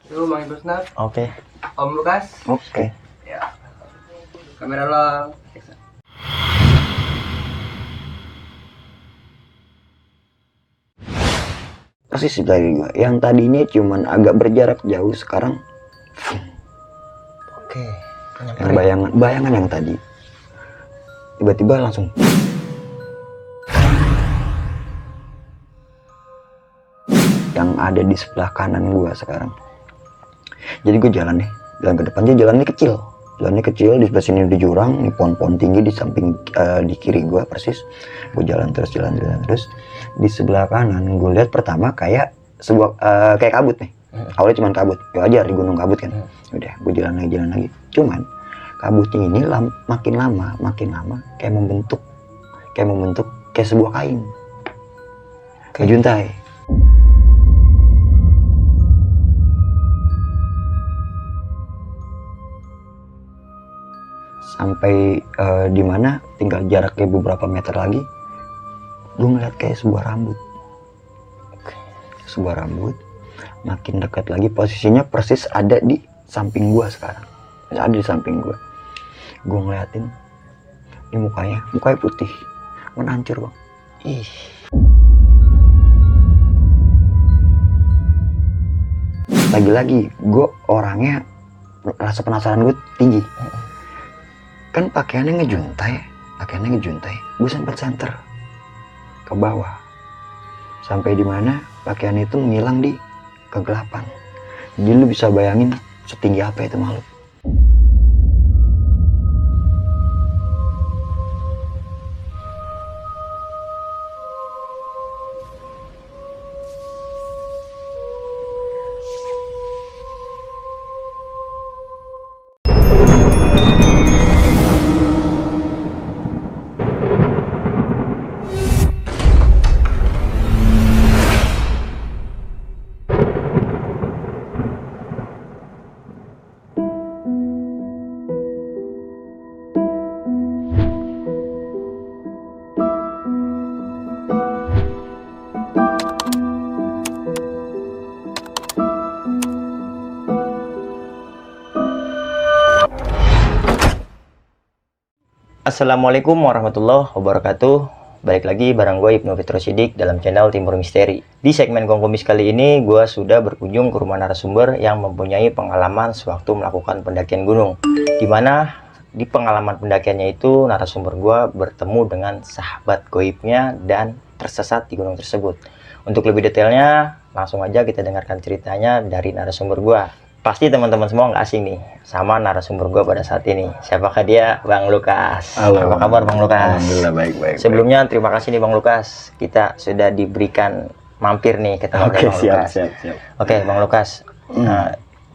Lu Bang Ibusnat, Oke. Om Lukas. Oke. Ya. Kamera lo. Persis dari gua. Yang tadinya cuman agak berjarak jauh, sekarang Oke. yang bayangan yang tadi tiba-tiba langsung yang ada di sebelah kanan gua sekarang. Jadi gue jalan ke depannya, jalannya kecil, di sebelah sini di jurang, nih pohon-pohon tinggi di samping di kiri gua persis. Gue jalan terus di sebelah kanan gue lihat pertama kayak sebuah kayak kabut nih. Awalnya cuma kabut, ya aja di gunung kabut kan. Udah, gue jalan lagi. Cuman kabutnya ini makin lama kayak membentuk kayak sebuah kain. Ngejuntai. Sampai di mana tinggal jaraknya beberapa meter lagi, gue ngeliat kayak sebuah rambut makin dekat lagi, posisinya persis ada di samping gue sekarang, gue ngeliatin ini mukanya putih menancur bang. Lagi-lagi gue orangnya rasa penasaran gue tinggi. Kan pakaiannya ngejuntai, gue sempat center ke bawah, sampai di mana pakaian itu menghilang di kegelapan. Jadi lu bisa bayangin setinggi apa itu makhluk. Assalamualaikum warahmatullahi wabarakatuh. Balik lagi bareng gue Ibnu Fitro Sidik dalam channel Timur Misteri. Di segmen Kongkomis kali ini gue sudah berkunjung ke rumah narasumber yang mempunyai pengalaman sewaktu melakukan pendakian gunung. Dimana di pengalaman pendakiannya itu narasumber gue bertemu dengan sahabat goibnya dan tersesat di gunung tersebut. Untuk lebih detailnya langsung aja kita dengarkan ceritanya dari narasumber gue. Pasti teman-teman semua nggak asing nih sama narasumber gue pada saat ini. Siapakah dia? Bang Lukas. Halo. Apa kabar Bang Lukas? Alhamdulillah baik. Sebelumnya terima kasih nih Bang Lukas. Kita sudah diberikan mampir nih ketemu Bang Lukas. Siap. Oke Bang Lukas.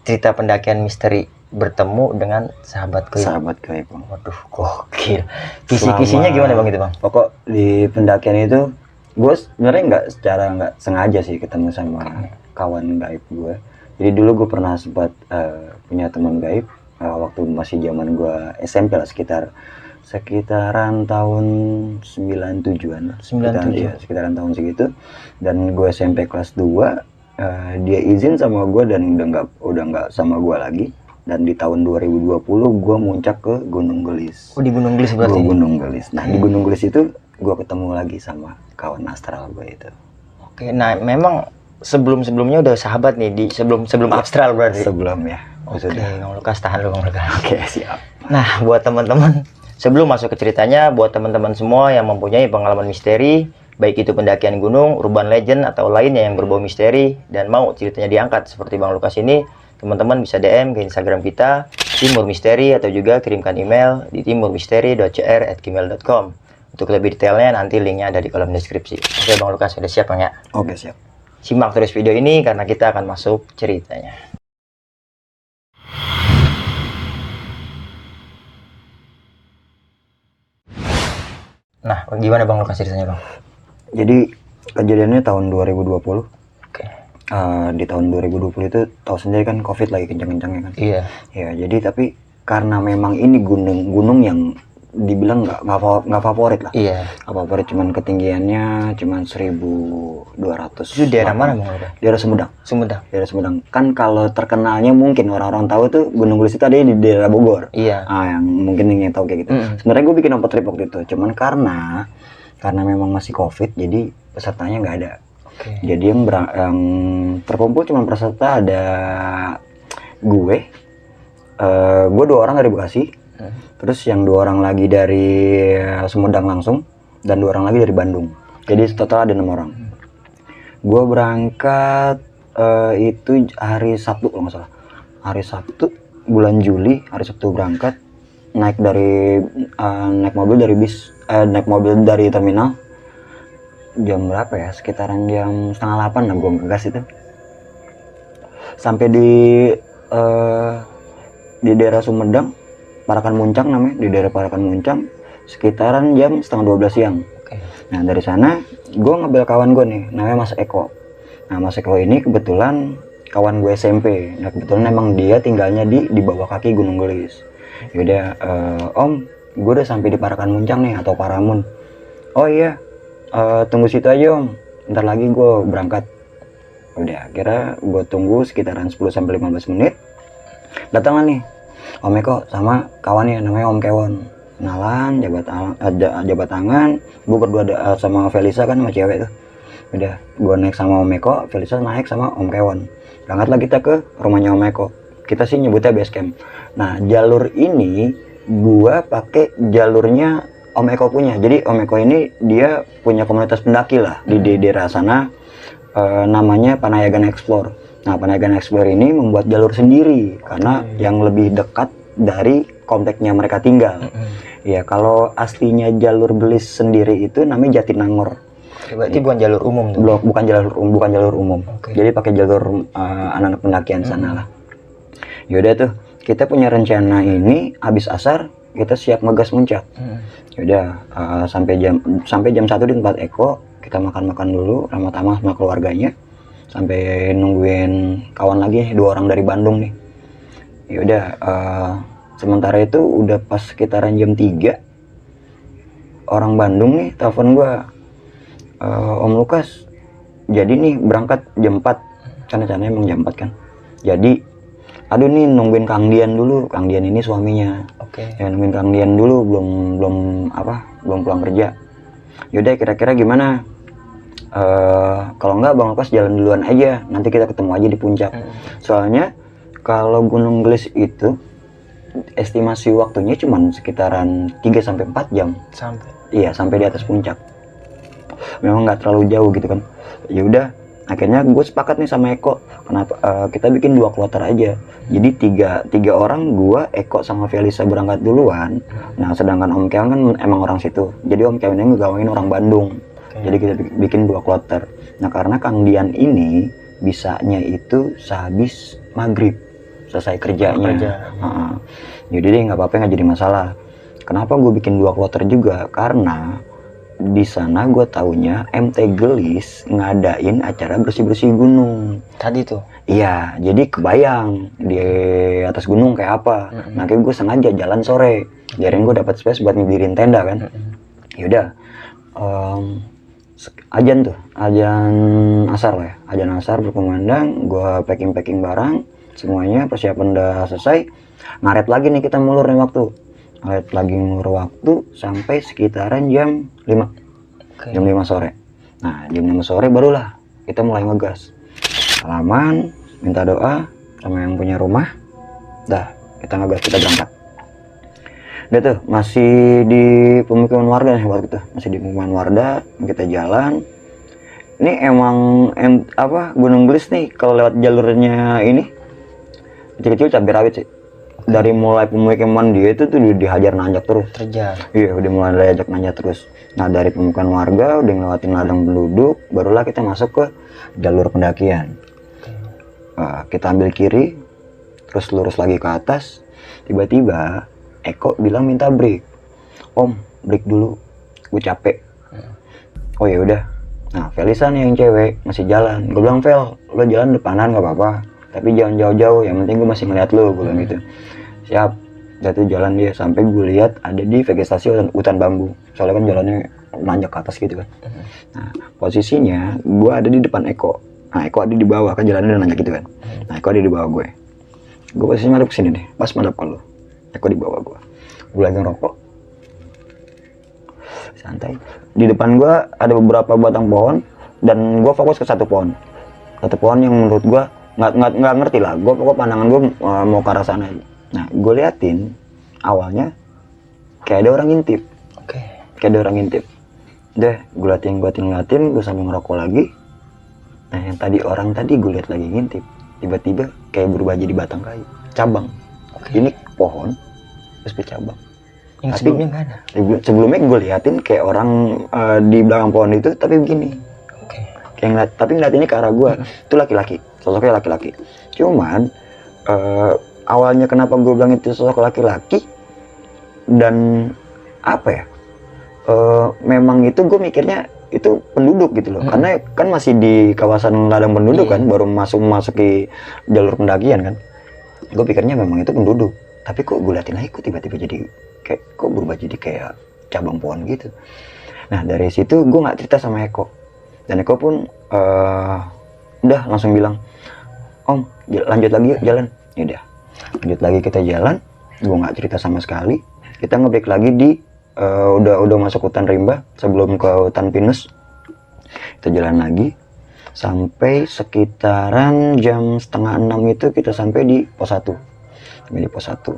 Cerita pendakian misteri bertemu dengan sahabat goib. Waduh, gokil. Kisi-kisinya gimana Bang itu Bang? Pokok di pendakian itu gue sebenarnya nggak sengaja sih ketemu sama kawan gaib gue. Jadi dulu gue pernah sempat punya teman gaib waktu masih zaman gue SMP lah, sekitaran tahun 97-an. 97. Sekitaran tahun segitu. Dan gue SMP kelas 2, dia izin sama gue dan udah nggak sama gue lagi. Dan di tahun 2020 gue muncak ke Gunung Gelis. Oh, di Gunung Gelis berarti? Gunung Gelis. Nah, di Gunung Gelis itu gue ketemu lagi sama kawan astral gue itu. Oke, nah memang sebelumnya udah sahabat nih di sebelum astral berarti. Sebelum ya. Oke, Bang Lukas tahan dulu Bang Lukas. Oke, siap. Nah, buat teman-teman sebelum masuk ke ceritanya, buat teman-teman semua yang mempunyai pengalaman misteri, baik itu pendakian gunung, urban legend atau lainnya yang berbau misteri dan mau ceritanya diangkat seperti Bang Lukas ini, teman-teman bisa DM ke Instagram kita Timur Misteri atau juga kirimkan email di timurmisteri.cr@gmail.com. Untuk lebih detailnya nanti linknya ada di kolom deskripsi. Oke Bang Lukas, sudah siap Bang ya? Oke, siap. Simak terus video ini karena kita akan masuk ceritanya. Nah, gimana Bang Lukas ceritanya Bang? Jadi kejadiannya tahun 2020. Oke. Di tahun 2020 itu tahu sendiri kan COVID lagi kencang-kencangnya kan. Iya. Ya, jadi tapi karena memang ini gunung yang dibilang nggak favorit lah. Iya. Nggak favorit, cuman ketinggiannya cuman 1.200. Itu daerah mana Bang? Daerah Sumedang. Sumedang. Daerah Sumedang. Kan kalau terkenalnya mungkin orang-orang tahu tuh Gunung Gelis itu ada di daerah Bogor. Iya. Yang mungkin yang tahu kayak gitu. Sebenarnya gue bikin open trip waktu itu, cuman karena memang masih COVID, jadi pesertanya nggak ada. Oke. Jadi yang terkumpul cuma peserta ada gue 2 orang dari Bekasi, terus yang 2 orang lagi dari Sumedang langsung, dan 2 orang lagi dari Bandung. Jadi total ada 6 orang. Gue berangkat itu hari Sabtu kalau nggak salah. Hari Sabtu bulan Juli, hari Sabtu berangkat, naik mobil dari terminal. Jam berapa ya? Sekitaran jam 7:30 lah gue ngegas itu. Sampai di daerah Sumedang, Parakan Muncang namanya, di daerah Parakan Muncang, sekitaran jam 11:30 siang. Oke. Nah dari sana gue ngebel kawan gue nih, namanya Mas Eko. Nah Mas Eko ini kebetulan kawan gue SMP. Nah kebetulan emang dia tinggalnya di bawah kaki Gunung Gelis. Yaudah, Om, gue udah sampai di Parakan Muncang nih, atau Paramun. Oh iya, tunggu situ aja Om, ntar lagi gue berangkat. Udah, akhirnya gue tunggu sekitaran 10-15 menit. Datanglah nih Om Eko sama kawannya namanya Om Kewon. Kenalan, jabat tangan. Gue berdua sama Felisa kan, sama cewek tuh. Udah, gue naik sama Om Eko, Felisa naik sama Om Kewon. Berangkatlah kita ke rumahnya Om Eko. Kita sih nyebutnya base camp. Nah, jalur ini gue pakai jalurnya Om Eko punya. Jadi Om Eko ini dia punya komunitas pendaki lah di daerah sana, namanya Panayagan Explore. Nah, Panayagan Explore ini membuat jalur sendiri karena yang lebih dekat dari kompleknya mereka tinggal. Ya, kalau aslinya jalur Gelis sendiri itu namanya Jatinangor. Berarti bukan jalur umum tuh? Bukan jalur umum. Okay. Jadi pakai jalur anak-anak pendakian sana lah. Yaudah tuh, kita punya rencana ini habis asar kita siap ngegas muncak. Yaudah, sampai jam 1 di tempat Eko, kita makan dulu ramah-tamah sama keluarganya, sampai nungguin kawan lagi 2 orang dari Bandung nih. Yaudah, sementara itu udah pas sekitaran jam 3, orang Bandung nih telepon gua, Om Lukas, jadi nih berangkat jam 4, karena rencananya emang jam 4 kan. Jadi aduh nih nungguin Kang Dian dulu. Kang Dian ini suaminya. Oke. Ya, nungguin Kang Dian dulu, belum pulang kerja. Yaudah, kira-kira gimana? Kalau enggak Bang Lukas jalan duluan aja, nanti kita ketemu aja di puncak. Soalnya kalau Gunung Gelis itu estimasi waktunya cuman sekitaran 3-4 jam. Iya, sampai di atas puncak. Memang nggak terlalu jauh gitu kan. Ya udah, akhirnya gue sepakat nih sama Eko, kenapa kita bikin 2 kloter aja. Jadi tiga orang, gue, Eko sama Felisa berangkat duluan. Nah sedangkan Om Keon kan emang orang situ, jadi Om Keon ini ngegawangin orang Bandung. Jadi kita bikin 2 kloter. Nah karena Kang Dian ini bisanya itu sehabis maghrib selesai kerjanya. Jadi deh nggak apa-apa, nggak jadi masalah. Kenapa gue bikin 2 kloter juga? Karena di sana gue taunya MT Gelis ngadain acara bersih-bersih gunung Tadi tuh? Iya, jadi kebayang di atas gunung kayak apa. Nah kayak gue sengaja jalan sore, biarin gue dapat space buat ngedirin tenda kan. Yaudah, ajan asar lah ya, ajan asar berkumandang, gue packing barang semuanya, persiapan udah selesai. Ngaret lagi nih kita mulur nih waktu sampai sekitaran jam 5. Jam 5 sore. Nah jam 5 sore barulah kita mulai ngegas, salaman, minta doa sama yang punya rumah, dah kita ngegas, kita berangkat. Udah tuh masih di pemukiman warga nih waktu itu, masih di pemukiman warga, kita jalan. Ini emang Gunung Gelis nih kalau lewat jalurnya ini kecil-kecil cabai rawit sih. Dari mulai pemukiman dia itu tuh dihajar nanjak terus. Terjal. Iya, udah mulai diajak nanjak terus. Nah dari pemukiman warga udah ngelewatin ladang penduduk, barulah kita masuk ke jalur pendakian. Kita ambil kiri, terus lurus lagi ke atas. Tiba-tiba Eko bilang minta break. Om, break dulu, gue capek. Oh ya udah. Nah Felisa nih yang cewek masih jalan. Gue bilang, Fel, lo jalan depanan gak apa-apa, tapi jangan jauh-jauh, yang penting gue masih ngeliat lo, gue bilang gitu. Siap. Jatuh jalan dia sampai gue lihat ada di vegetasi hutan bambu. Soalnya kan jalannya nanjak ke atas gitu kan. Nah, posisinya gue ada di depan Eko. Nah, Eko ada di bawah kan, jalannya nanjak gitu kan. Nah, Eko ada di bawah gue. Gue posisinya madep kesini nih, pas madep ke lu. Eko di bawah gue. Gue lagi ngerokok. Santai. Di depan gue ada beberapa batang pohon dan gue fokus ke satu pohon. Satu pohon yang menurut gue nggak ngerti lah. Gue pokok pandangan gue mau ke arah sana. Nah, gue liatin awalnya kayak ada orang ngintip. Kayak ada orang ngintip. Deh, gue liatin, gue sambil ngerokok lagi. Nah, yang tadi orang tadi gue liat lagi ngintip. Tiba-tiba kayak berubah jadi batang kayu, cabang. Ini pohon, terus bercabang. Yang Tapi sebelumnya nggak ada. Sebelumnya gue liatin kayak orang di belakang pohon itu, tapi begini. Kayak tapi ngeliatinnya ke arah gue. Itu laki-laki, sosoknya laki-laki. Cuman awalnya kenapa gue bilang itu sosok laki-laki dan apa ya? Memang itu gue mikirnya itu penduduk gitu loh, karena kan masih di kawasan ladang penduduk kan, baru masuk ke jalur pendakian kan. Gue pikirnya memang itu penduduk, tapi kok gue liatin lagi kok tiba-tiba jadi kayak kok berubah jadi kayak cabang pohon gitu. Nah, dari situ gue nggak cerita sama Eko, dan Eko pun udah langsung bilang, Om lanjut lagi yuk jalan. Yaudah, lanjut lagi kita jalan. Gue nggak cerita sama sekali. Kita nge-break lagi di udah masuk hutan rimba sebelum ke hutan pinus. Kita jalan lagi sampai sekitaran jam 5:30 itu kita sampai di pos 1. Di pos 1.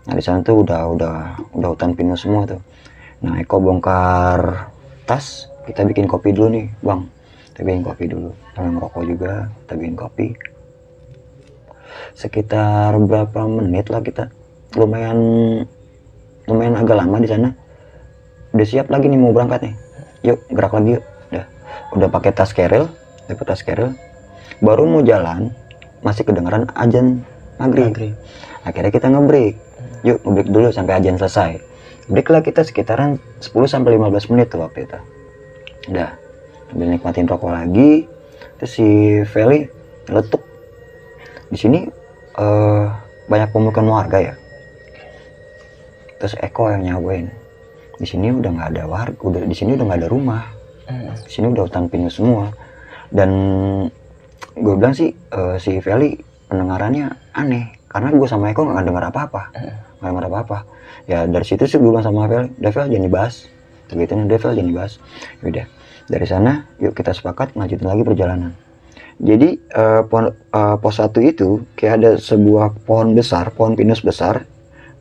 Nah, di sana tuh udah hutan pinus semua tuh. Nah, Eko bongkar tas, kita bikin kopi dulu nih, Bang. Kita bikin kopi dulu. Kita ngerokok juga, kita bikin kopi. Sekitar berapa menit lah kita. Lumayan agak lama di sana. Udah siap lagi nih mau berangkat nih, yuk gerak lagi yuk. Udah pakai tas keril, baru mau jalan masih kedengeran azan maghrib. Akhirnya kita ngebreak, yuk ngebreak dulu sampai azan selesai. Break lah kita sekitaran 10-15 menit tuh waktu itu. Udah sambil nikmatin rokok lagi. Terus si Feli letuk. Di sini banyak pemukiman warga ya. Terus Eko yang nyawain, di sini udah nggak ada warga, di sini udah nggak ada rumah, di sini udah hutan pinus semua. Dan gue bilang sih si Feli pendengarannya aneh, karena gue sama Eko nggak dengar apa-apa, Ya dari situ sih gue bilang sama Feli, Devel jangan dibahas, Devel jangan dibahas. Yaudah, dari sana yuk kita sepakat lanjutin lagi perjalanan. Jadi pos 1 itu kayak ada sebuah pohon pinus besar.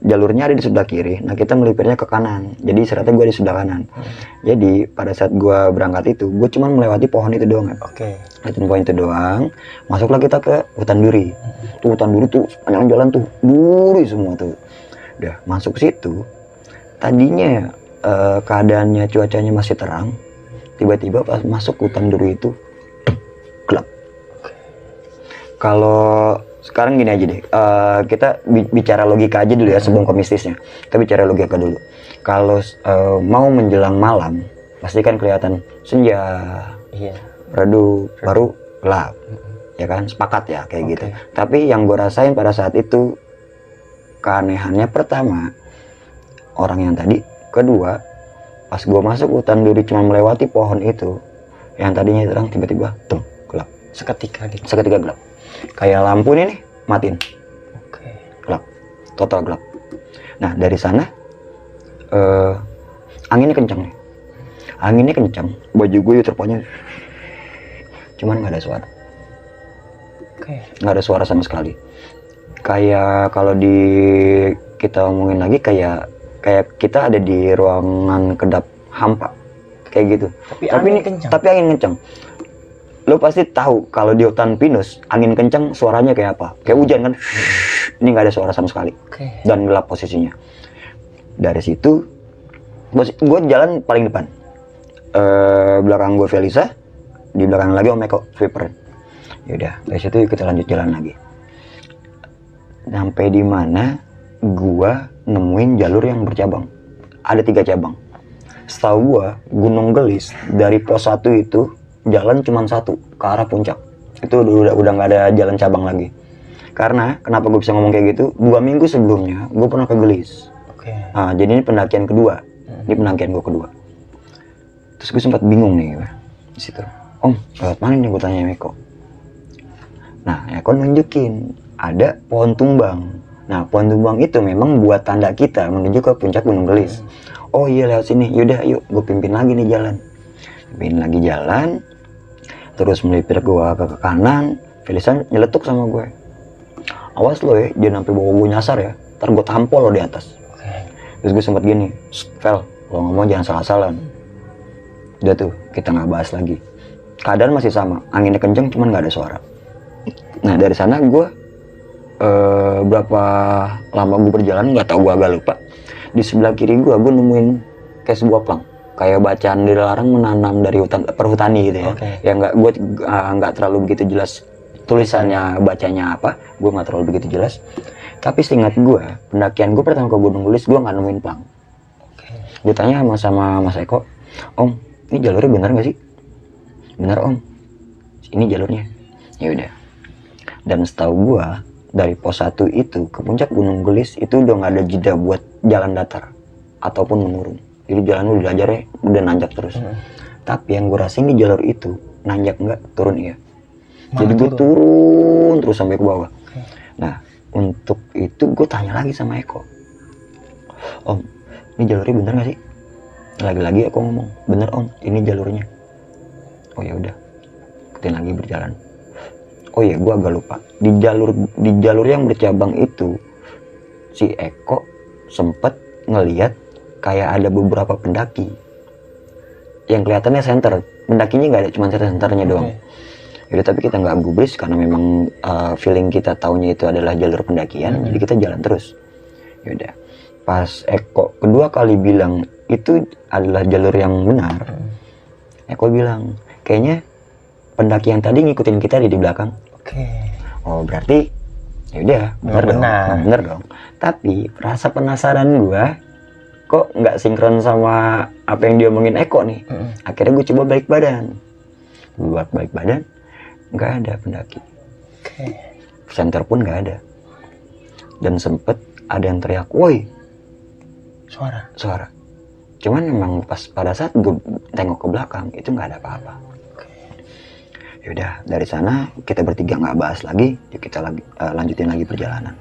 Jalurnya ada di sebelah kiri, nah kita melipirnya ke kanan, jadi istirahatnya gue di sebelah kanan. Jadi pada saat gue berangkat itu, gue cuma melewati pohon itu doang kan. Pohon itu doang, masuklah kita ke hutan duri. Tuh hutan duri tuh, sepanjang jalan tuh, duri semua tuh. Udah masuk situ, tadinya keadaannya cuacanya masih terang, tiba-tiba pas masuk hutan duri itu, gelap. Kalau sekarang gini aja deh, kita bicara logika aja dulu ya sebelum ke mistisnya. Kita bicara logika dulu. Kalau mau menjelang malam, pasti kan kelihatan senja, redup, baru gelap, ya kan? Sepakat ya kayak gitu. Tapi yang gue rasain pada saat itu, keanehannya pertama, orang yang tadi, kedua, pas gue masuk hutan duri cuma melewati pohon itu, yang tadinya terang tiba-tiba gelap. Seketika gitu. Seketika gelap. Kayak lampu nih matiin. Gelap, total gelap. Nah dari sana anginnya kencang nih. Baju gue terponyok, cuman nggak ada suara. Nggak ada suara sama sekali. Kayak kalau kita omongin lagi kayak kita ada di ruangan kedap hampa kayak gitu. Tapi angin kencang. Lo pasti tahu kalau di hutan pinus angin kencang suaranya kayak apa, kayak hujan kan. Ini nggak ada suara sama sekali. Dan gelap posisinya. Dari situ gue jalan paling depan, belakang gue Felisa, di belakang lagi Om Eko sweeper. Yaudah dari situ kita lanjut jalan lagi sampai di mana gue nemuin jalur yang bercabang. Ada 3 cabang. Setahu gue Gunung Gelis dari pos 1 itu jalan cuma 1 ke arah puncak. Itu udah nggak ada jalan cabang lagi. Karena kenapa gue bisa ngomong kayak gitu? 2 minggu sebelumnya gue pernah ke Gelis. Nah, jadi ini pendakian kedua. Ini pendakian gue kedua. Terus gue sempat bingung nih di situ. Om, lewat mana nih gue tanya Eko. Nah, Eko nunjukin ada pohon tumbang. Nah, pohon tumbang itu memang buat tanda kita menuju ke puncak Gunung Gelis. Oh iya, lewat sini. Yaudah, yuk gue pimpin lagi nih jalan. Pimpin lagi jalan. Terus melipir gue ke kanan. Felisan nyeletuk sama gue. Awas lo ya, jangan sampai bawa gue nyasar ya. Ntar gue tampol lo di atas. Terus gue sempat gini, Fel, lo ngomong jangan salah-salan. Udah tuh, kita nggak bahas lagi. Keadaan masih sama, anginnya kenceng cuman nggak ada suara. Nah dari sana gue berapa lama gue berjalan nggak tahu, gue agak lupa. Di sebelah kiri gue nemuin kayak sebuah plang, kayak bacaan dilarang menanam dari hutan perhutani gitu ya. Ya nggak terlalu begitu jelas tulisannya, bacanya apa, gue nggak terlalu begitu jelas. Tapi seingat gue, pendakian gue pertama ke Gunung Gelis gue nggak nemuin plang. Gue tanya sama Mas Eko, Om, ini jalurnya bener nggak sih? Bener Om, ini jalurnya. Ya udah. Dan setahu gue dari pos 1 itu ke puncak Gunung Gelis itu udah nggak ada jeda buat jalan datar ataupun menurun. Jadi jalan udah nanjak terus. Tapi yang gue rasain di jalur itu nanjak nggak, turun iya. Jadi gue turun terus sampai ke bawah. Nah untuk itu gue tanya lagi sama Eko, Om, ini jalurnya bener nggak sih? Lagi-lagi aku ngomong, bener Om, ini jalurnya. Oh ya udah, ikutin lagi berjalan. Oh iya, gue agak lupa. Di jalur yang bercabang itu, si Eko sempet ngeliat kayak ada beberapa pendaki yang kelihatannya center. Pendakinya nggak ada, cuma centernya doang. Yaudah, tapi kita nggak gubris karena memang feeling kita taunya itu adalah jalur pendakian, jadi kita jalan terus. Yaudah, pas Eko kedua kali bilang itu adalah jalur yang benar, Eko bilang kayaknya pendaki yang tadi ngikutin kita di belakang. Oh berarti yaudah bener dong. Tapi rasa penasaran gua kok nggak sinkron sama apa yang dia omongin Eko nih. Akhirnya gue coba balik badan, nggak ada pendaki. Center pun nggak ada. Dan sempet ada yang teriak, woi, suara. Cuman memang pas pada saat gue tengok ke belakang itu nggak ada apa-apa. Yaudah, dari sana kita bertiga nggak bahas lagi, yuk kita lanjutin lagi perjalanan.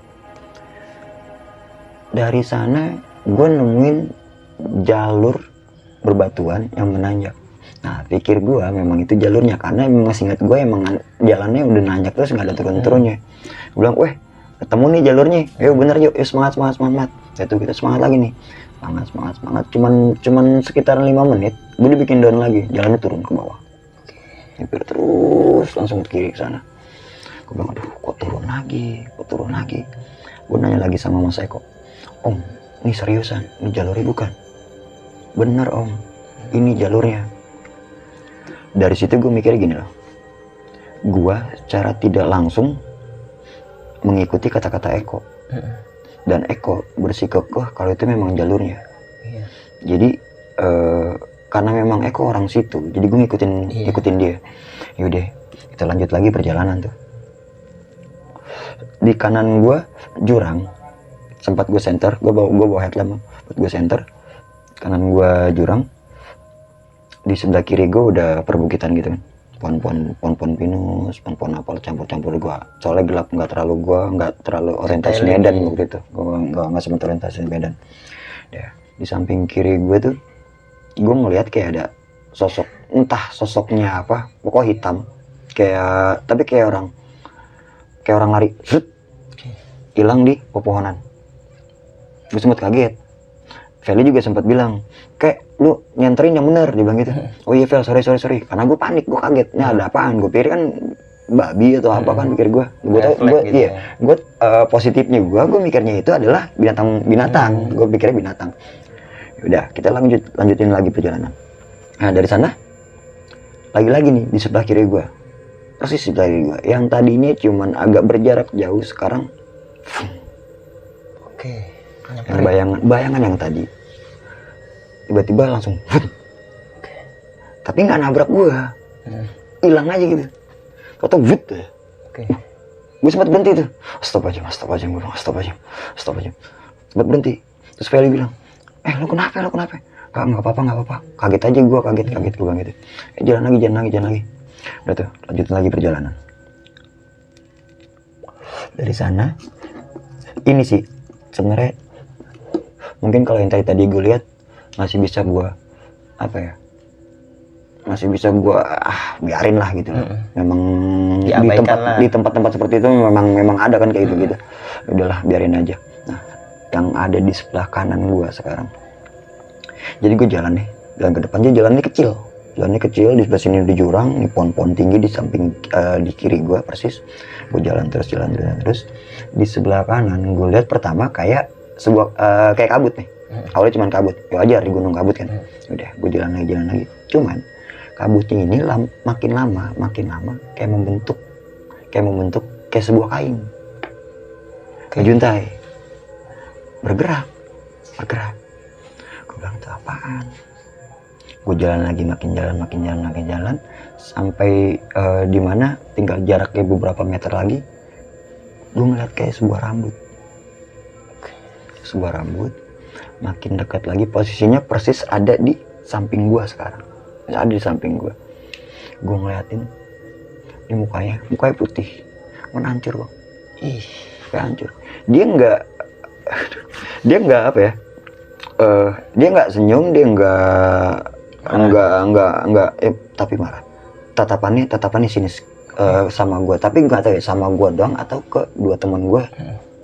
Dari sana gue nemuin jalur berbatuan yang menanjak. Nah pikir gue memang itu jalurnya, karena memang seingat gue emang jalannya udah nanjak terus nggak ada turun-turunnya. Gue bilang, weh ketemu nih jalurnya, yuk bener yuk, semangat. Itu kita semangat lagi nih, semangat. Cuman sekitar 5 menit, gue dibikin down lagi, jalannya turun ke bawah. Hampir terus langsung ke kiri ke sana. Gue bilang, aduh kok turun lagi. Gue nanya lagi sama Mas Eko, Om, ini seriusan, ini jalurnya bukan? Bener Om, ini jalurnya. Dari situ gue mikir gini loh, gue secara tidak langsung mengikuti kata-kata Eko, dan Eko bersikukuh kalau itu memang jalurnya. Jadi karena memang Eko orang situ, jadi gue ngikutin dia. Yaudah, kita lanjut lagi perjalanan tuh. Di kanan gue jurang, sempat gue center, gue bawa headlamp buat gue center. Kanan gue jurang, di sebelah kiri gue udah perbukitan gitu kan, pohon-pohon pinus, pohon apel campur gue. Soalnya gelap, nggak terlalu orientasi Medan waktu itu. Gue nggak sempat orientasi Medan. Ya, di samping kiri gue tuh, gue ngeliat kayak ada sosok, entah sosoknya apa, pokoknya hitam, tapi kayak orang lari, hilang di pepohonan. Gue sempat kaget. Feli juga sempat bilang, kayak lu nyenterin yang bener, dia bilang gitu. Oh iya Fel, sorry, karena gue panik, gue kaget, ini ada apaan? Gue pikir kan babi atau apa kan, pikir gue. Gue positifnya gue mikirnya itu adalah binatang. Gue pikirnya binatang. Udah, kita lanjutin lagi perjalanan. Nah dari sana, lagi-lagi nih di sebelah kiri gue, persis sebelah kiri gue, yang tadinya cuman agak berjarak jauh, sekarang yang bayangan yang tadi tiba-tiba langsung tapi nggak nabrak gue, hilang aja gitu, foto gue sempat berhenti tuh, stop aja, gue bilang stop aja. Sempat berhenti, terus Feli bilang, lu kenapa? Nggak apa-apa, kaget aja gue, kaget gue bilang gitu. Jalan lagi. Udah tuh, lanjutin lagi perjalanan. Dari sana, ini sih sebenarnya mungkin kalau yang tadi gue lihat masih bisa gue biarin lah gitu. Memang di tempat-tempat seperti itu memang ada kan kayak gitu. Udahlah, biarin aja. Nah, yang ada di sebelah kanan gue sekarang, jadi gue jalan ke depan. Jalannya kecil, di sebelah sini di jurang, ini pohon-pohon tinggi di samping, di kiri gue persis. Gue jalan terus. Di sebelah kanan gue lihat pertama kayak sebuah kayak kabut nih. Awalnya cuma kabut, ya wajar di gunung kabut kan. Udah, gue jalan lagi. Cuman kabutnya ini makin lama kayak membentuk kayak sebuah kain. Ngejuntai, bergerak. Gue bilang itu apaan? Gue jalan lagi, makin jalan sampai di mana tinggal jaraknya beberapa meter lagi, gue ngeliat kayak sebuah rambut makin dekat lagi, posisinya persis ada di samping gue sekarang, gue ngeliatin ini mukanya putih, hancur bang. Hancur. Dia nggak apa ya, dia nggak senyum, dia nggak tapi marah. Tatapannya sinis sama gue, tapi nggak tahu ya sama gue doang atau ke dua teman gue.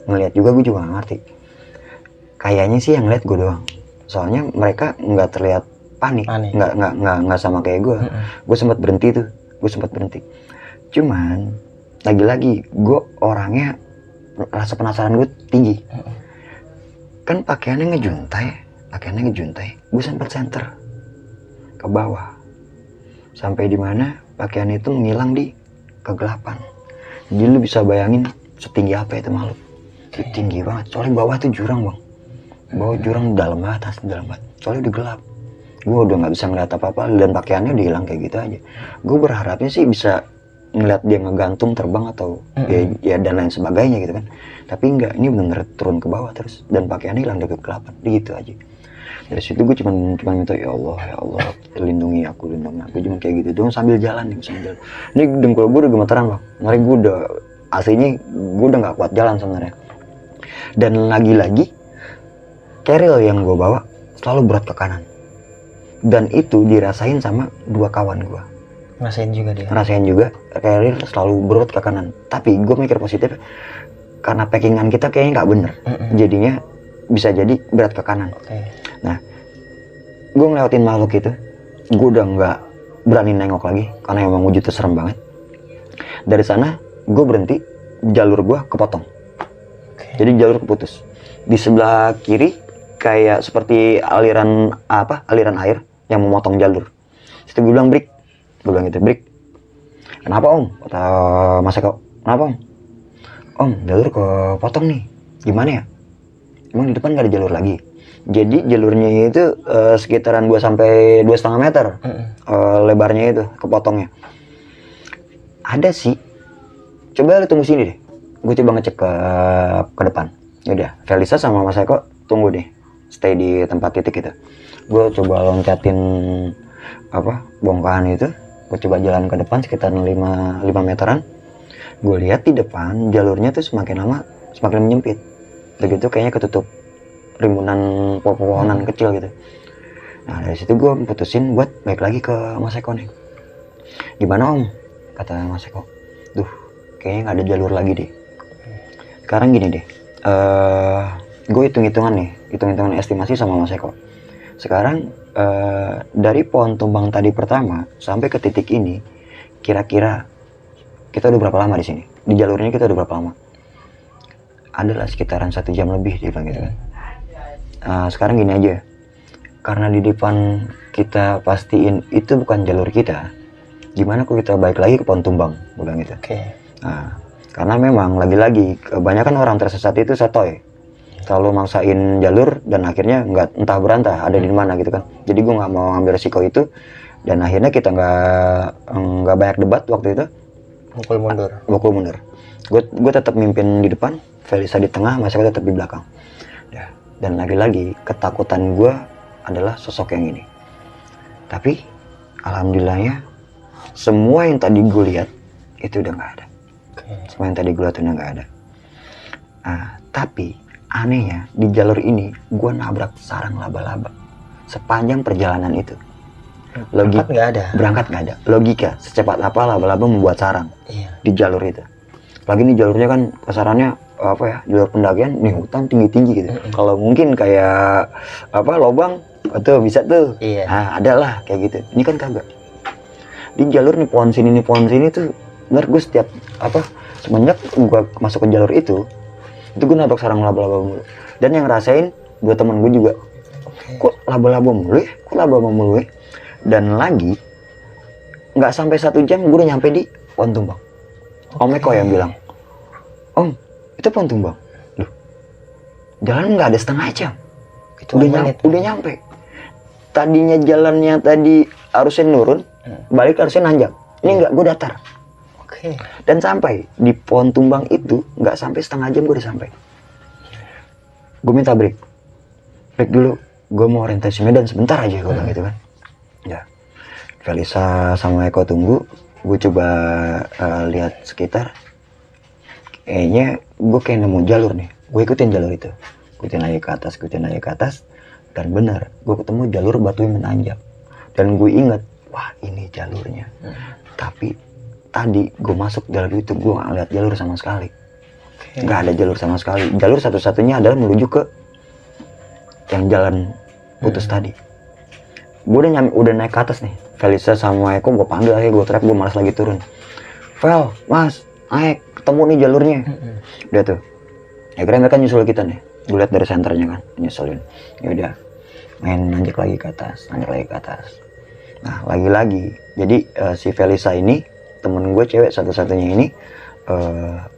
Ngelihat juga, gue juga nggak ngerti. Kayaknya sih yang ngeliat gue doang, soalnya mereka nggak terlihat panik. Nggak sama kayak gue. Gue sempat berhenti. Cuman lagi-lagi gue orangnya rasa penasaran gue tinggi. Kan pakaiannya ngejuntai. Gue sempat senter ke bawah sampai di mana pakaian itu menghilang di kegelapan. Jadi lu bisa bayangin setinggi apa itu makhluk. Itu tinggi banget, soalnya bawah tuh jurang bang. Bawah jurang dalam banget, soalnya udah gelap. Gue udah nggak bisa ngeliat apa-apa dan pakaiannya udah hilang kayak gitu aja. Gue berharapnya sih bisa ngeliat dia ngegantung terbang atau ya dan lain sebagainya gitu kan. Tapi enggak, ini bener-bener turun ke bawah terus dan pakaiannya hilang dari kegelapan, gitu aja. Dari situ gue cuma minta ya Allah lindungi aku cuma kayak gitu dong sambil jalan. Ini dengkul gue udah gemeteran bang. Kemarin gue udah aslinya gue udah nggak kuat jalan sebenarnya. Dan lagi-lagi keril yang gue bawa selalu berat ke kanan. Dan itu dirasain sama dua kawan gue. Ngerasain juga keril selalu berat ke kanan. Tapi gue mikir positif, karena packingan kita kayaknya nggak bener. Jadinya bisa jadi berat ke kanan. Nah, gue ngelewatin makhluk itu, gue udah nggak berani nengok lagi karena emang wujudnya serem banget. Dari sana gue berhenti, jalur gue kepotong. Jadi jalur keputus. Di sebelah kiri kayak seperti aliran air yang memotong jalur. Terus gue bilang break. Kenapa om? Kata Mas Eko. Kenapa om? Om, jalur kepotong nih. Gimana ya? Emang di depan gak ada jalur lagi? Jadi jalurnya itu sekitaran 2 sampai 2,5 meter lebarnya itu kepotongnya. Ada sih. Coba lu tunggu sini deh. Gue coba ngecek ke depan. Yaudah, Felisa sama Mas Eko tunggu deh. Stay di tempat titik itu. Gue coba loncatin bongkahan itu. Gue coba jalan ke depan sekitar 5 meteran. Gue lihat di depan jalurnya tuh semakin lama semakin menyempit. Begitu kayaknya ketutup rimbunan pohon-pohonan kecil gitu. Nah dari situ gue putusin buat balik lagi ke Mas Eko nih. Gimana om? Kata Mas Eko. Duh, kayaknya nggak ada jalur lagi deh. Sekarang gini deh. Gue hitung-hitungan estimasi sama Mas Eko. Sekarang dari pohon tumbang tadi pertama sampai ke titik ini, kira-kira kita udah berapa lama di sini? Di jalurnya kita udah berapa lama? Adalah sekitaran 1 jam lebih dia bilang gitu kan. Sekarang gini aja, karena di depan kita pastiin itu bukan jalur kita, gimana kalau kita balik lagi ke pohon tumbang, bilang gitu. Nah, karena memang lagi-lagi kebanyakan orang tersesat itu sotoy, selalu maksain jalur dan akhirnya nggak entah berantah ada di mana gitu kan. Jadi gue nggak mau ngambil resiko itu dan akhirnya kita nggak banyak debat waktu itu, mukul mundur. Gue tetap mimpin di depan, Felisa di tengah, Mas Eko tetap di belakang. Ya. Dan lagi-lagi ketakutan gue adalah sosok yang ini. Tapi alhamdulillahnya semua yang tadi gue lihat itu udah nggak ada. Semua yang tadi gue lihat udah nggak ada. Tapi anehnya di jalur ini gue nabrak sarang laba-laba sepanjang perjalanan itu. Berangkat nggak ada. Logika secepat apa laba-laba membuat sarang di jalur itu. Lagi nih jalurnya kan kasarannya apa ya, jalur pendakian nih, hutan tinggi-tinggi gitu. Kalau mungkin kayak apa lobang tuh bisa tuh. Ada lah kayak gitu. Ini kan kagak. Di jalur nih pohon sini tuh bener, gue setiap apa semenjak gue masuk ke jalur itu gue nabrak sarang laba-laba mulu. Dan yang ngerasain dua temen gue juga. Kok laba-laba mulu ya? Dan lagi nggak sampai 1 jam gue udah nyampe di pohon tumbang. Om Eko yang bilang, Om itu pohon tumbang. Loh, jalan nggak ada setengah jam. Udah nyampe. Tadinya jalannya tadi harusnya nurun, balik harusnya nanjak. Ini enggak, gue datar. Dan sampai di pohon tumbang itu nggak sampai setengah jam gue udah sampai. Gue minta break dulu, gue mau orientasi medan sebentar aja, gue bilang gitu kan. Ya, Felisa sama Eko tunggu, gue coba lihat sekitar. Kayaknya gue kayak nemu jalur nih, gue ikutin jalur itu, ikutin aja ke atas, dan benar gue ketemu jalur batu yang menanjak. Dan gue inget, wah ini jalurnya. Tapi tadi gue masuk jalur itu gue nggak lihat jalur sama sekali. Nggak ada jalur sama sekali. Jalur satu-satunya adalah menuju ke yang jalan putus tadi. Gue udah naik ke atas nih. Felisa sama Eko gue panggil aja, gue teriak, gue malas lagi turun. Fel, Mas, naik, ketemu nih jalurnya. Udah tuh. Akhirnya mereka nyusul kita nih. Gue lihat dari senternya kan, nyusulin. Ya udah, main nanjak lagi ke atas. Nah, lagi-lagi. Jadi si Felisa ini, temen gue cewek satu-satunya ini,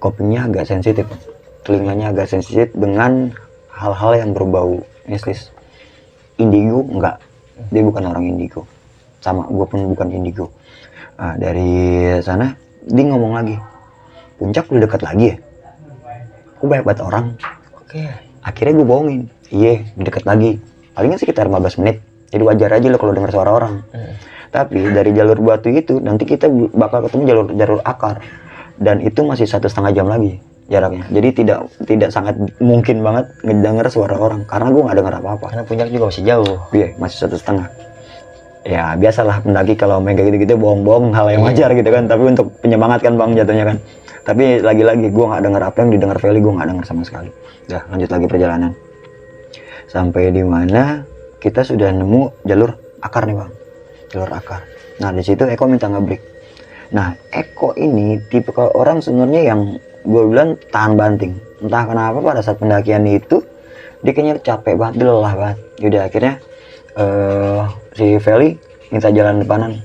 kupingnya agak sensitif, telinganya agak sensitif dengan hal-hal yang berbau mistis. Indigo enggak, dia bukan orang indigo, sama gue pun bukan indigo. Dari sana dia ngomong lagi, puncak udah dekat lagi ya, aku banyak banget orang. Akhirnya gue bohongin, iya deket lagi, palingnya sekitar 15 menit, jadi wajar aja lo kalau dengar suara orang. Tapi dari jalur batu itu nanti kita bakal ketemu jalur akar, dan itu masih 1,5 jam lagi jaraknya. Jadi tidak sangat mungkin banget ngedenger suara orang, karena gue nggak dengar apa-apa. Karena puncak juga masih jauh. Iya, masih 1,5. Ya biasalah pendaki kalau main kayak gitu-gitu bohong-bohong, hal yang wajar gitu kan. Tapi untuk penyemangat kan bang jatuhnya kan. Tapi lagi-lagi gue nggak dengar apa yang didengar Feli, gue nggak dengar sama sekali. Udah lanjut lagi perjalanan. Sampai di mana kita sudah nemu jalur akar nih bang. Jalur akar. Nah di situ Eko minta ngebreak. Nah Eko ini tipe orang sebenarnya yang gue bilang tahan banting. Entah kenapa pada saat pendakian itu dia kayaknya capek banget, lelah banget. Yaudah akhirnya si Feli minta jalan depanan.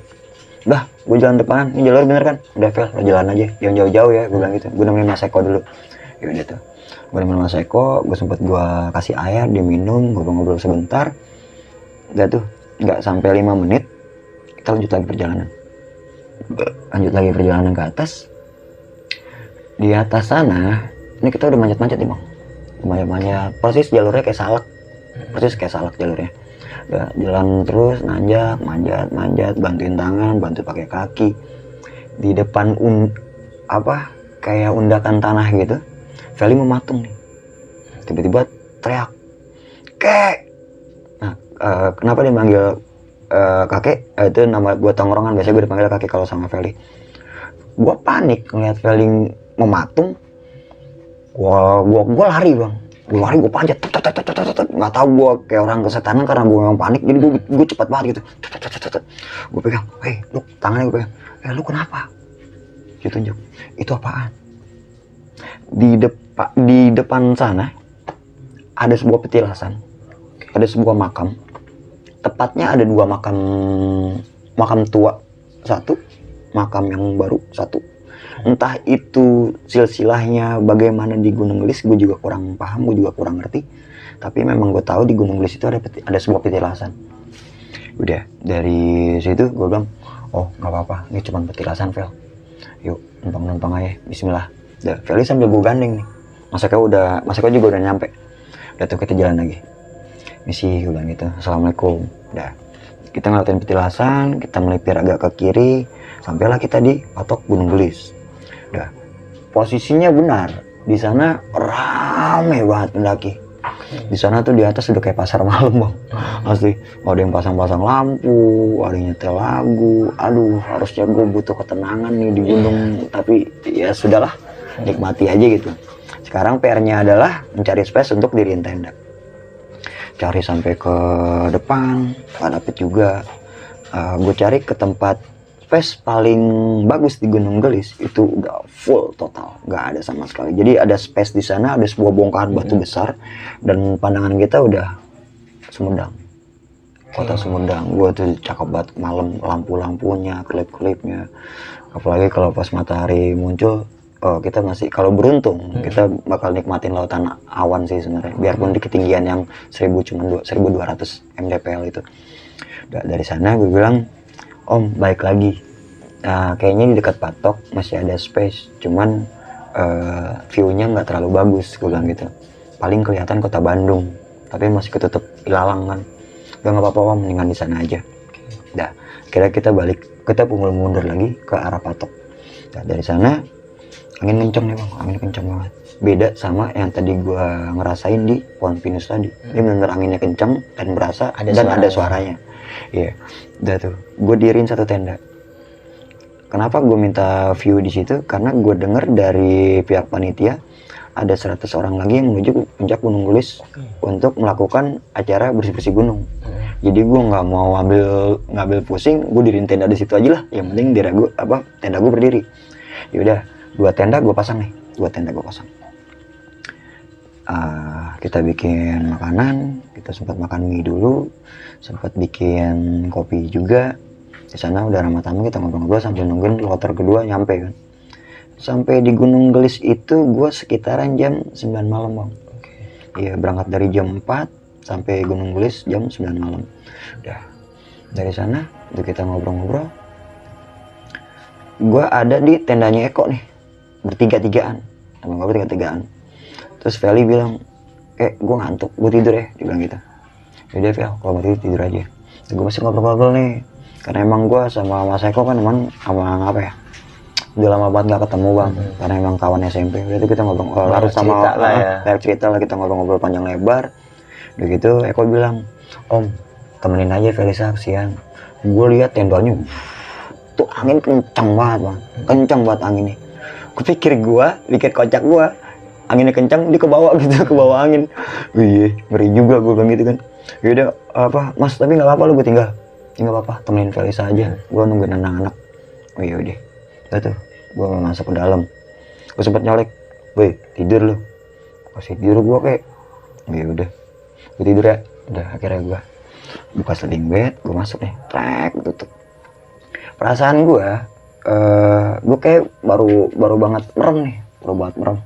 Udah gue jalan depanan, ini jalur bener kan? Udah Fel, lo jalan aja, jangan jauh-jauh ya, gue bilang gitu. Gue nemenin Mas Eko dulu. Yaudah tuh, gue nemenin Mas Eko, gue sempet gue kasih air, dia minum, ngobrol-ngobrol sebentar. Udah tuh, nggak sampai 5 menit kita lanjut lagi perjalanan ke atas. Di atas sana ini kita udah manjat-manjat nih bang, manjat-manjat, persis jalurnya kayak salak, jalurnya. Udah jalan terus, manjat, bantuin tangan, bantu pakai kaki. Di depan kayak undakan tanah gitu, Feli mematung nih, tiba-tiba teriak kek. Nah kenapa dia manggil kakek, itu nama gue tongkrongan, biasanya gue dipanggil kakek kalau sama Feli. Gue panik ngeliat Feli mematung, gue lari bang, gue panjat, nggak tahu gue kayak orang kesetanan karena gue memang panik, jadi gue cepat banget gitu, gue pegang, lu tangannya gue pegang, lu kenapa? Dia tunjuk, itu apaan? Di depan sana ada sebuah petilasan, ada sebuah makam. Tepatnya ada 2 makam tua, 1 makam yang baru 1. Entah itu silsilahnya bagaimana di Gunung Gelis, gue juga kurang paham, gue juga kurang ngerti. Tapi memang gue tahu di Gunung Gelis itu ada sebuah petilasan. Udah dari situ gue bilang, oh nggak apa-apa, ini cuma petilasan Vel. Yuk numpang aja, Bismillah. Udah, Feli sambil gue gandeng nih. Mas Eko juga udah nyampe. Udah tuh kita jalan lagi. Misi gue bilang gitu. Assalamualaikum. Udah. Kita ngeliatin petilasan, kita melipir agak ke kiri, sampailah kita di patok Gunung Gelis. Udah. Posisinya benar. Di sana rame banget pendaki. Di sana tuh di atas udah kayak pasar malam, Bang. Asli. Ada yang pasang-pasang lampu, ada yang nyetel lagu. Aduh, harusnya gue butuh ketenangan nih di gunung, tapi ya sudahlah, nikmati aja gitu. Sekarang PR-nya adalah mencari space untuk diriin tenda. Cari sampai ke depan, gak dapet juga. Gue cari ke tempat space paling bagus di Gunung Gelis, itu udah full total, nggak ada sama sekali. Jadi ada space di sana, ada sebuah bongkahan batu besar, dan pandangan kita udah Sumedang, kota Sumedang. Gue tuh cakep banget malam, lampu-lampunya, klip-klipnya. Apalagi kalau pas matahari muncul, kita masih, kalau beruntung kita bakal nikmatin lautan awan sih sebenarnya, biarpun di ketinggian yang 1200 mdpl itu. Dari sana gue bilang, Om balik lagi, kayaknya di dekat patok masih ada space, cuman view-nya nggak terlalu bagus, gue bilang gitu. Paling kelihatan kota Bandung, tapi masih ketutup ilalang kan. Udah nggak apa-apa Om, mendingan di sana aja. Dah, kira kita balik, kita mundur lagi ke arah patok. Nah, dari sana angin kenceng nih Bang, angin kenceng banget. Beda sama yang tadi gua ngerasain di pohon pinus tadi. Ini bener anginnya kenceng dan berasa ada suaranya. Iya, udah tuh. Gue diriin satu tenda. Kenapa gue minta view di situ? Karena gue denger dari pihak panitia ada 100 orang lagi yang menuju puncak Gunung Gelis untuk melakukan acara bersih-bersih gunung. Jadi gue nggak mau ngambil pusing, gue diriin tenda di situ aja lah. Yang penting tenda gue berdiri. Yaudah. 2 tenda gue pasang nih, 2 tenda gue pasang. Kita bikin makanan, kita sempat makan mie dulu, sempat bikin kopi juga. Di sana udah ramah tamah, kita ngobrol-ngobrol sambil nungguin kloter kedua nyampe kan. Sampai di Gunung Gelis itu gue sekitaran jam 9 malam Bang. Iya, berangkat dari jam 4 sampai Gunung Gelis jam 9 malam. Udah, dari sana udah kita ngobrol-ngobrol. Gue ada di tendanya Eko nih, bertiga-tigaan, sama gue bertiga-tigaan. Terus Feli bilang, gue ngantuk, gue tidur ya, dia bilang gitu. Yaudah Fel, kalau mau tidur aja. Gue masih ngobrol-ngobrol nih, karena emang gue sama Mas Eko kan emang apa ya, udah lama banget gak ketemu Bang, karena emang kawan SMP. Udah itu kita ngobrol, larut sama cerita lah, kita ngobrol-ngobrol panjang lebar. Udah gitu Eko bilang, Om temenin aja Felisa siang. Gue lihat tendanya, tuh angin kencang banget Bang, kencang banget anginnya. Gue pikir kocak gue, anginnya kencang, dia ke bawah gitu, ke bawah angin. Wih, ngeri juga gue bilang gitu kan. Yaudah, Mas, tapi nggak apa-apa lu gue tinggal. Ya nggak apa-apa, temenin Felisa aja. Gue nungguin anak-anak. Oh yaudah, udah tuh, gue masuk ke dalam. Gue sempet nyolek, wih tidur lu. Kasih tidur gue kayak, ya udah, gue tidur ya. Udah akhirnya gue buka sliding bed, gue masuk nih, trek, tutup. Perasaan gue kayak baru banget merem.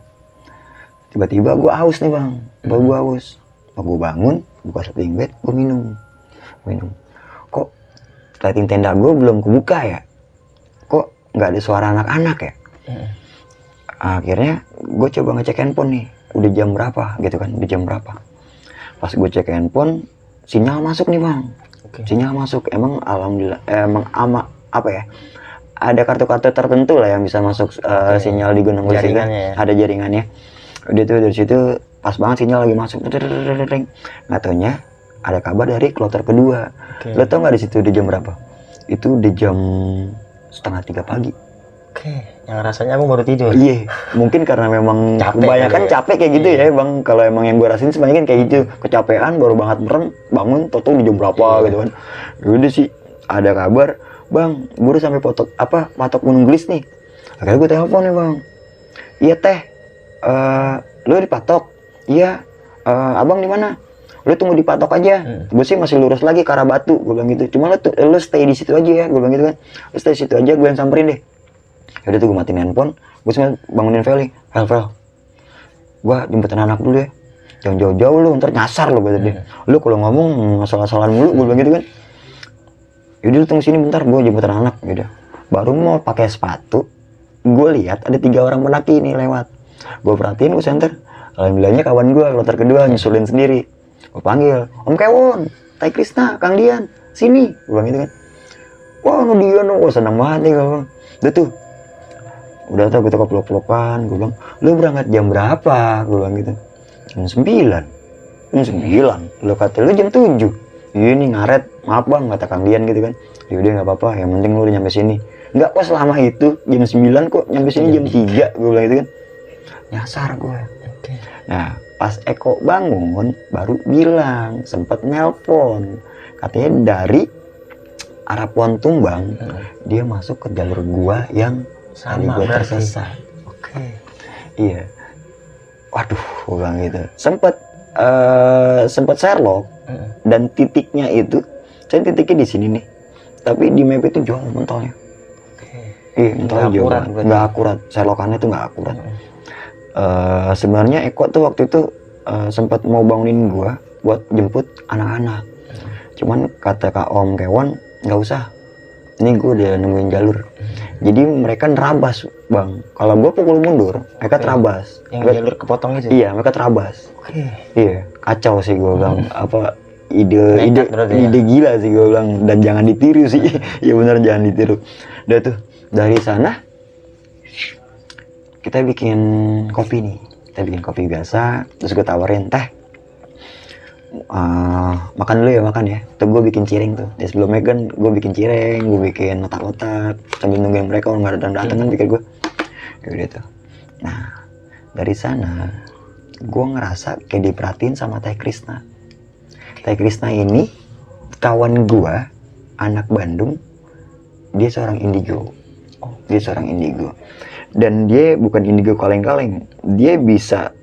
Tiba-tiba gue haus nih Bang, gue haus. Gue bangun, buka sleeping bed, gue minum. Kok lighting tenda gue belum kebuka ya? Kok nggak ada suara anak-anak ya? Akhirnya gue coba ngecek handphone nih, udah jam berapa gitu kan, Pas gue cek handphone, sinyal masuk nih Bang. Sinyal masuk, emang alhamdulillah, apa ya? Ada kartu-kartu tertentu lah yang bisa masuk sinyal di Gunung Gelis kan, ada jaringannya. Udah tuh dari situ pas banget sinyal lagi masuk. Nggak taunya ada kabar dari kloter kedua. Lo tau nggak di situ di jam berapa? Itu di jam 2:30 pagi. Yang rasanya aku baru tidur. Iya, mungkin karena memang kebanyakan capek kayak gitu ya Bang. Kalau emang yang gue rasain sebanyak kayak gitu, kecapean baru banget merem, bangun tau di jam berapa gitu kan. Udah sih ada kabar, Bang, gue udah sampai patok Gunung Gelis nih. Akhirnya gue telepon nih Bang. Iya Teh, lu di patok? Iya. Abang di mana? Lu tunggu di patok aja. Gue sih masih lurus lagi ke arah Batu, gue bilang gitu. Cuma lu stay di situ aja ya, gue bilang gitu kan. Lu stay di situ aja, gue yang samperin deh. Yaudah tuh gue matiin handphone, gue sempat bangunin Feli. Fel, gue jemput anak dulu ya. Jangan jauh-jauh lu, ntar nyasar lu kata dia. Lu kalau ngomong masalah-masalahan mulu, gue bilang gitu kan. Yaudah lu tunggu sini bentar, gue jemput anak. Yaudah, baru mau pakai sepatu, gue lihat ada 3 orang pendaki ini lewat. Gue perhatiin, gue senter. Alhamdulillahnya kawan gue kloter kedua nyusulin sendiri. Gue panggil, Om Kewon, Tai Krisna, Kang Dian, sini. Gue bilang gitu kan. Wah, nu Dian, wah seneng banget nih gue bilang. Udah tuh gue peluk-pelukan. Gue bilang, lu berangkat jam berapa? Gue bilang gitu. Jam 9. Jam 9. Lu kata lu jam 7. Ini ngaret, maaf bang, kata Kang Dian gitu kan. Yaudah nggak apa-apa, yang penting lu udah nyampe sini. Enggak kok selama itu jam 9 kok, nyampe sini jam 3. Gue bilang gitu kan. Nyasar gue. Nah, pas Eko bangun baru bilang, sempet nelpon, katanya dari arah Pohon Tumbang dia masuk ke jalur gua yang tadi gua tersesat. Iya. Waduh, gua bilang gitu. Sempet Sherlock dan titiknya itu, saya titiknya di sini nih, tapi di map itu jauh mentolnya. Iya, mentolnya jauh, nggak akurat. Sherlockannya itu nggak akurat. Sebenarnya Eko tuh waktu itu sempat mau bangunin gua buat jemput anak-anak. Cuman kata Kak Om Kewon, nggak usah. Ini gua udah nemuin jalur. Jadi mereka nerabas, Bang. Kalau gua pukul mundur, mereka terabas. Yang jalur kepotong itu? Iya, mereka terabas. Iya, kacau sih gua bilang. Apa ide gila sih gua bilang, dan jangan ditiru sih. Iya benar, jangan ditiru. Udah tuh, dari sana kita bikin kopi nih. Kita bikin kopi biasa, terus gue tawarin, teh makan dulu ya, makan ya. Tuh gue bikin cireng tuh. Ya sebelumnya kan gue bikin cireng, gue bikin otak-otak sambil nungguin mereka orang nggak datang kan, pikir gue. Ya udah tuh. Nah, dari sana gue ngerasa kayak diperhatiin sama Tai Krisna. Tai Krisna ini kawan gue, anak Bandung. Dia seorang indigo. Dia seorang indigo. Dan dia bukan indigo kaleng-kaleng. Dia bisa,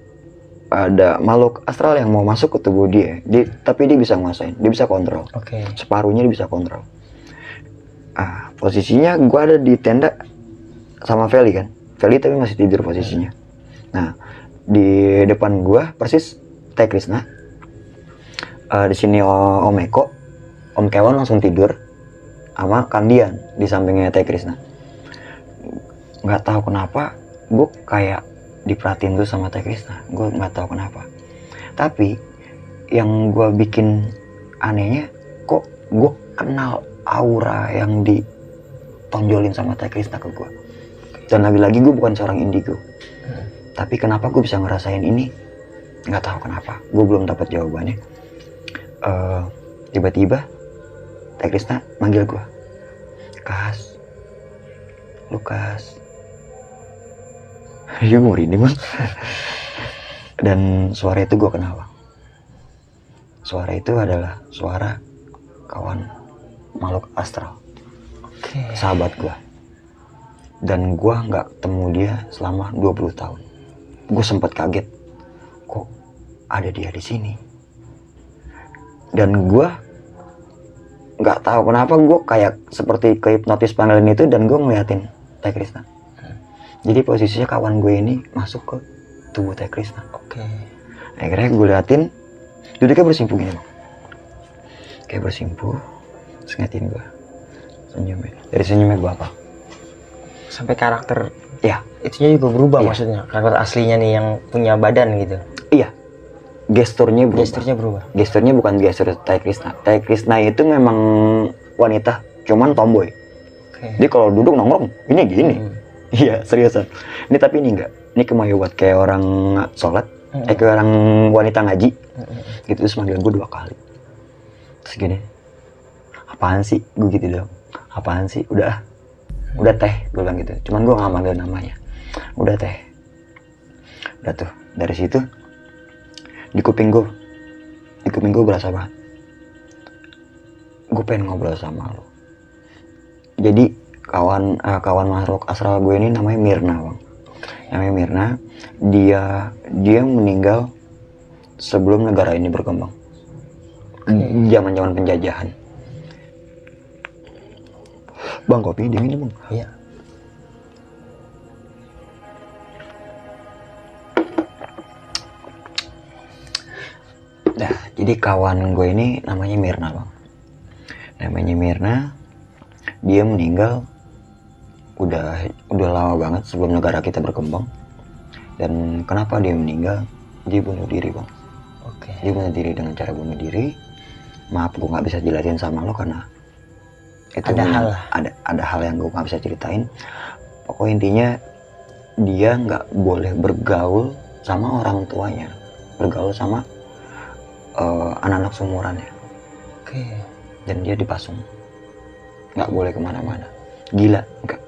ada makhluk astral yang mau masuk ke tubuh dia. Tapi dia bisa nguasain, dia bisa kontrol. Separuhnya dia bisa kontrol. Posisinya gue ada di tenda sama Feli kan. Feli tapi masih tidur posisinya. Nah, di depan gue persis Tai Krisna. Di sini Om Eko, Om Kewon langsung tidur sama Kang Dian di sampingnya Tai Krisna. Nggak tahu kenapa gue kayak diperhatiin tuh sama Tai Krisna. Gue nggak tahu kenapa, tapi yang gue bikin anehnya, kok gue kenal aura yang ditonjolin sama Tai Krisna ke gue. Dan lagi-lagi gue bukan seorang indigo, tapi kenapa gue bisa ngerasain ini, nggak tahu kenapa. Gue belum dapat jawabannya. Tiba-tiba Tai Krisna manggil gue, Lukas. Ya gue merinding bang. Dan suara itu gue kenal bang. Suara itu adalah suara kawan makhluk astral, sahabat gue. Dan gue nggak ketemu dia selama 20 tahun. Gue sempat kaget, kok ada dia di sini. Dan gue nggak tahu kenapa gue kayak seperti kehipnotis panggilan itu, dan gue ngeliatin Tai Krisna. Jadi posisinya kawan gue ini masuk ke tubuh Tai Krisna. Akhirnya gue liatin, duduknya bersimpuh gini bang. Kayak bersimpuh, terus ngeliatin gue, senyumnya. Dari senyumnya gue apa? Sampai karakter, ya, itunya juga berubah. Maksudnya karakter aslinya nih yang punya badan gitu. Iya, gesturnya berubah. Gesturnya bukan gestur Tai Krisna. Tai Krisna itu memang wanita, cuman tomboy. Dia kalau duduk nongkrong, ini gini. Iya, seriusan. Ini tapi ini enggak. Ini kemayu kayak orang sholat, kayak orang wanita ngaji. Gitu, terus manggil gue 2 kali. Terus gini, apaan sih? Gue gitu dong. Apaan sih? Udah teh, gue bilang gitu. Cuman gue nggak manggil namanya. Udah teh. Udah tuh, dari situ di kuping gue berasa banget, gue pengen ngobrol sama lo. Jadi kawan makhluk astral gue ini namanya Mirna bang. Namanya Mirna. Dia meninggal sebelum negara ini berkembang. Zaman penjajahan. Bang, kopi dingin bang. Iya. Nah, jadi kawan gue ini namanya Mirna bang. Namanya Mirna. Dia meninggal udah lama banget sebelum negara kita berkembang. Dan kenapa dia meninggal? Dia bunuh diri, Bang. Oke. Dia bunuh diri dengan cara bunuh diri. Maaf, gue nggak bisa jelasin sama lo karena itu ada hal yang gue nggak bisa ceritain. Pokoknya intinya dia nggak boleh bergaul sama orang tuanya, bergaul sama anak-anak seumurannya. Oke. Dan dia dipasung, nggak boleh kemana-mana. Gila, enggak.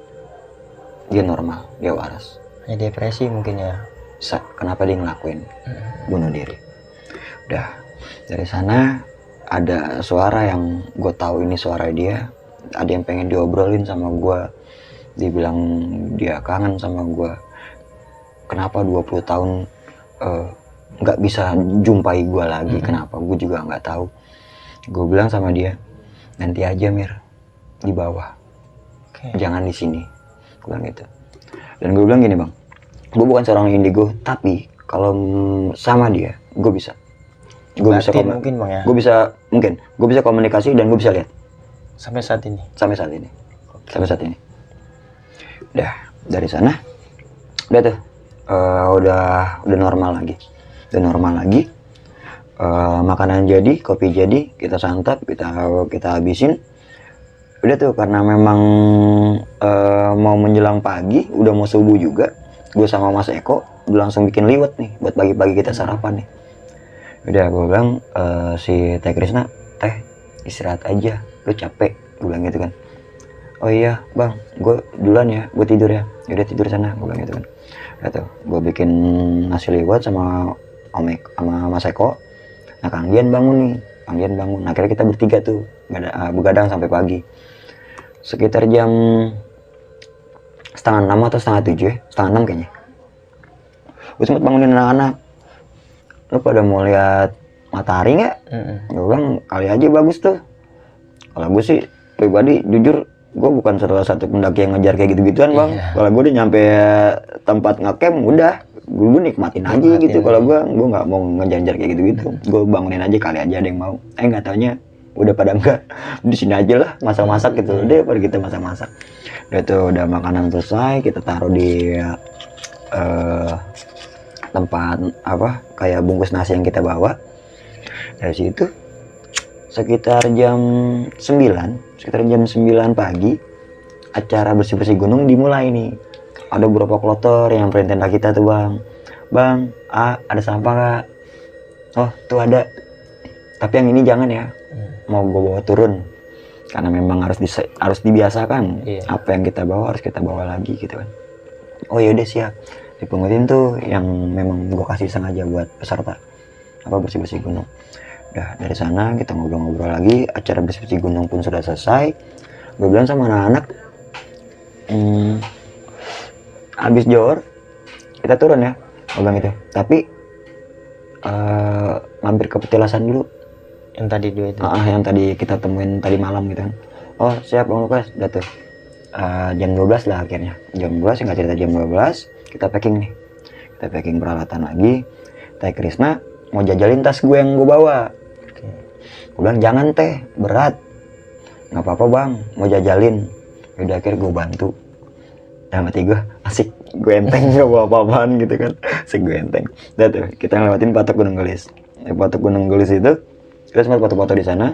Dia normal, dia waras. Hanya depresi mungkin ya. Kenapa dia ngelakuin bunuh diri? Udah, dari sana ada suara yang gue tahu ini suara dia. Ada yang pengen diobrolin sama gue. Dia bilang dia kangen sama gue. Kenapa 20 tahun nggak bisa jumpai gue lagi? Kenapa? Gue juga nggak tahu. Gue bilang sama dia, nanti aja Mir, di bawah. Jangan di sini. Gue bilang gitu. Dan gue bilang gini, Bang, gue bukan seorang indigo, tapi kalau sama dia, gue bisa. Gue bisa mungkin, Bang, ya. Gue bisa komunikasi dan gue bisa lihat. Sampai saat ini. Sampai saat ini. Udah, dari sana, udah tuh, udah normal lagi. Makanan jadi, kopi jadi, kita santap, kita habisin. Udah tuh, karena memang mau menjelang pagi, udah mau subuh juga, gue sama Mas Eko udah langsung bikin liwet nih buat pagi-pagi kita sarapan nih. Udah, gue bilang si Teh Krisna, Teh istirahat aja, lu capek, gue bilang gitu kan. Oh iya Bang, gue duluan ya, gue tidur ya. Udah tidur sana, gue bilang gitu kan. Udah tuh, gue bikin nasi liwet sama sama Mas Eko. Nah, Kang Dian bangun. Akhirnya kita bertiga tuh begadang sampai pagi. Sekitar jam 5:30 atau 5:30 ya, 5:30 kayaknya. Gue sempet bangunin anak-anak. Lu pada mau lihat matahari nggak? Gue bilang kali aja bagus tuh. Kalau gue sih pribadi jujur, gue bukan salah satu pendaki yang ngejar kayak gitu-gituan, Bang. Kalau gue udah nyampe tempat ngecamp, udah gue nikmatin aja gitu. Kalau gue nggak mau ngejar kayak gitu-gitu. Gue bangunin aja, kali aja ada yang mau. Nggak taunya udah pada enggak, di sini aja lah masak-masak gitu. Udah pada kita masak-masak. Udah tuh, udah makanan selesai, kita taruh di tempat kayak bungkus nasi yang kita bawa. Dari situ sekitar jam 9 pagi acara bersih-bersih gunung dimulai nih. Ada beberapa kloter yang nyamperin tenda kita tuh, Bang, ada sampah gak? Oh tuh ada, tapi yang ini jangan ya, mau gue bawa turun karena memang harus dibiasakan. Apa yang kita bawa harus kita bawa lagi gitu kan. Oh yaudah siap, dipungutin tuh yang memang gue kasih sengaja buat peserta bersih-bersih gunung. Udah, dari sana kita ngobrol-ngobrol lagi. Acara bersih-bersih gunung pun sudah selesai. Gue bilang sama anak-anak, habis johor kita turun ya, gue bilang gitu. Tapi mampir ke petilasan dulu. Yang tadi dua itu. Yang tadi kita temuin tadi malam gitu kan. Oh siap Bang Lukas, udah tuh. Jam 12 lah akhirnya. Jam 12, nggak cerita jam 12, kita packing nih. Kita packing peralatan lagi. Teh Krisna mau jajalin tas gue yang gue bawa. Gue bilang jangan Teh, berat. Nggak apa-apa Bang, mau jajalin. Udah akhirnya gue bantu. Dalam hati gue, asik, gue enteng, gak bawa apa-apaan gitu kan. Asik, gue enteng. Udah tuh, kita ngelewatin patok Gunung Gelis. Patok Gunung Gelis itu, kita sempat foto-foto di sana.